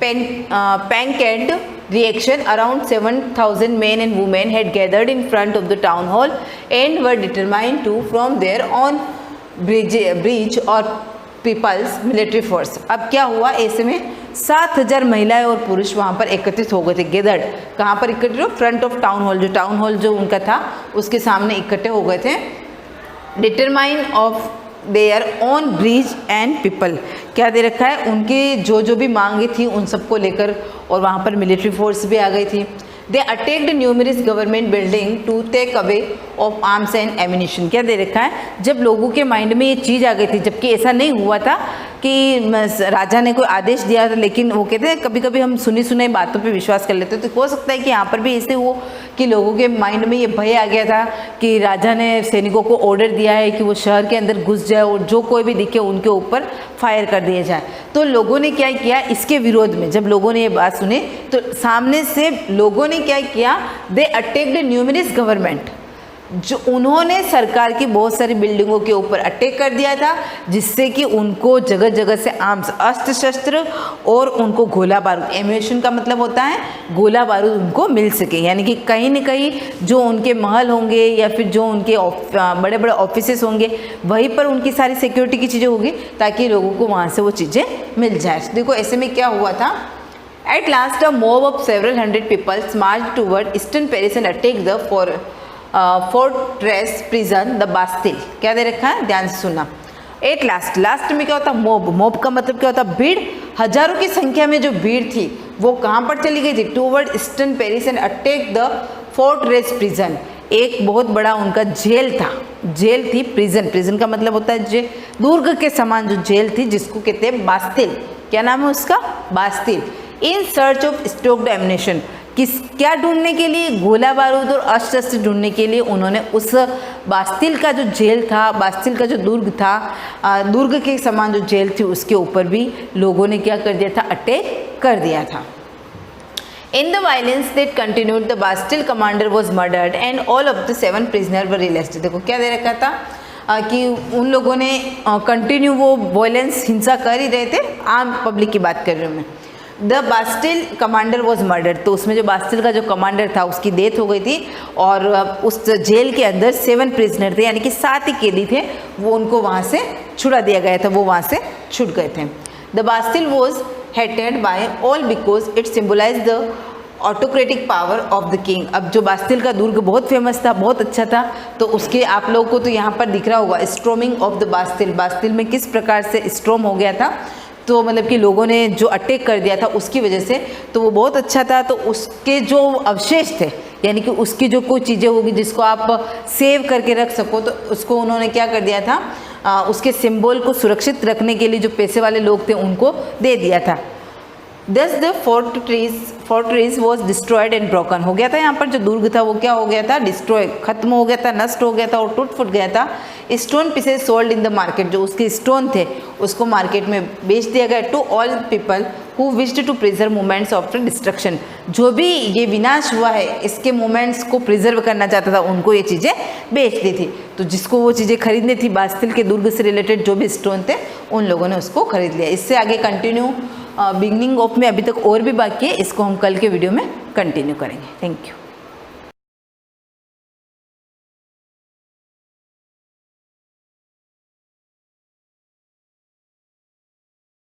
pancake reaction, around 7,000 men and women had gathered in front of the town hall and were determined to from there on breach or peoples military force. अब क्या हुआ, ऐसे में 7,000 महिलाएं और पुरुष वहाँ पर एकत्रित हो गए थे। गेदर्ड कहाँ पर इकट्ठे हो, फ्रंट ऑफ टाउन हॉल, जो टाउन हॉल जो उनका था उसके सामने इकट्ठे हो गए थे। Determine of their own bridge and people. क्या दे रखा है, उनकी जो भी मांगे थी उन सबको लेकर, और वहाँ पर मिलिट्री फोर्स भी आ गई थी। They attacked numerous government building to take away of arms and ammunition. क्या दे रखा है, जब लोगों के माइंड में ये चीज़ आ गई थी, जबकि ऐसा नहीं हुआ था कि राजा ने कोई आदेश दिया था, लेकिन वो कहते हैं कभी कभी हम सुनी सुनाई बातों पे विश्वास कर लेते हैं। तो हो सकता है कि यहाँ पर भी ऐसे हो कि लोगों के माइंड में ये भय आ गया था कि राजा ने सैनिकों को ऑर्डर दिया है कि वो शहर के अंदर घुस जाए और जो कोई भी दिखे उनके ऊपर फायर कर दिया जाए। तो लोगों ने क्या किया, इसके विरोध में जब लोगों ने ये बात सुनी तो सामने से लोगों ने क्या किया, दे अटैक्ड न्यूमरस गवर्नमेंट, जो उन्होंने सरकार की बहुत सारी बिल्डिंगों के ऊपर अटैक कर दिया था, जिससे कि उनको जगह जगह से आर्म्स, अस्त्र शस्त्र और उनको गोला बारूद, एम्यूनेशन का मतलब होता है गोला बारूद, उनको मिल सके। यानी कि कहीं न कहीं जो उनके महल होंगे या फिर जो उनके बड़े बड़े ऑफिसेस होंगे, वहीं पर उनकी सारी सिक्योरिटी की चीज़ें होगी ताकि लोगों को वहाँ से वो चीज़ें मिल जाए। देखो ऐसे में क्या हुआ था, at last a mob of several hundred peoples march toward eastern Paris and attack the fortress prison the Bastille. क्या दे रखा है, ध्यान से सुनना। एट लास्ट में क्या होता है, मोब का मतलब क्या होता है, भीड़, हजारों की संख्या में जो भीड़ थी वो कहाँ पर चली गई थी? Toward eastern Paris and attack the fortress prison. एक बहुत बड़ा उनका जेल था, जेल थी, प्रिजन का मतलब होता है जे दुर्ग के समान जो जेल थी, जिसको कहते हैं बास्तिल। क्या नाम है उसका? Bastille. In search of stocked ammunition, क्या ढूंढने के लिए? गोला बारूद और अस्त्र शस्त्र ढूंढने के लिए उन्होंने उस बास्तिल का जो जेल था, बास्तिल का जो दुर्ग था, दुर्ग के समान जो जेल थी, उसके ऊपर भी लोगों ने क्या कर दिया था? अटैक कर दिया था। In the violence that continued, the Bastille commander was murdered and all of the 7 prisoners were released। देखो क्या दे रखा था कि उन लोगों ने कंटिन्यू वो वायलेंस, हिंसा कर ही रहे थे, आम पब्लिक की बात कर रही हूँ मैं। The Bastille commander was murdered, तो उसमें जो बास्टिल का जो कमांडर था उसकी डेथ हो गई थी और उस जेल के अंदर 7 प्रिजनर थे, यानी कि 7 ही कैदी थे, वो उनको वहाँ से छुड़ा दिया गया था, वो वहाँ से छूट गए थे। The Bastille was hated by all because it symbolized the autocratic power of the king. अब जो बास्तिल का दुर्ग बहुत फेमस था, बहुत अच्छा था, तो उसके आप लोगों को तो यहाँ पर दिख रहा होगा storming of the Bastille. Bastille में किस प्रकार से स्ट्रोम हो गया था, तो मतलब कि लोगों ने जो अटैक कर दिया था उसकी वजह से, तो वो बहुत अच्छा था। तो उसके जो अवशेष थे, यानी कि उसकी जो कोई चीज़ें होगी जिसको आप सेव करके रख सको, तो उसको उन्होंने क्या कर दिया था, उसके सिंबल को सुरक्षित रखने के लिए जो पैसे वाले लोग थे उनको दे दिया था। Thus the fortress was destroyed and broken। हो गया था यहाँ पर जो दुर्ग था वो क्या हो गया था? डिस्ट्रॉय, खत्म हो गया था, नष्ट हो गया था और टूट फूट गया था। Stone pieces sold in the market, जो उसके स्टोन थे उसको मार्केट में बेच दिया गया। To all people who wished to preserve moments of destruction, जो भी ये विनाश हुआ है इसके मोमेंट्स को प्रिजर्व करना चाहता था, उनको ये चीज़ें बेच दी थी। तो जिसको वो चीज़ें खरीदनी थी बास्तिल के दुर्ग से रिलेटेड जो भी स्टोन थे, उन लोगों ने उसको खरीद लिया। इससे आगे कंटिन्यू बिगनिंग ऑफ में अभी तक और भी बाकी है, इसको हम कल के वीडियो में कंटिन्यू करेंगे। Thank you.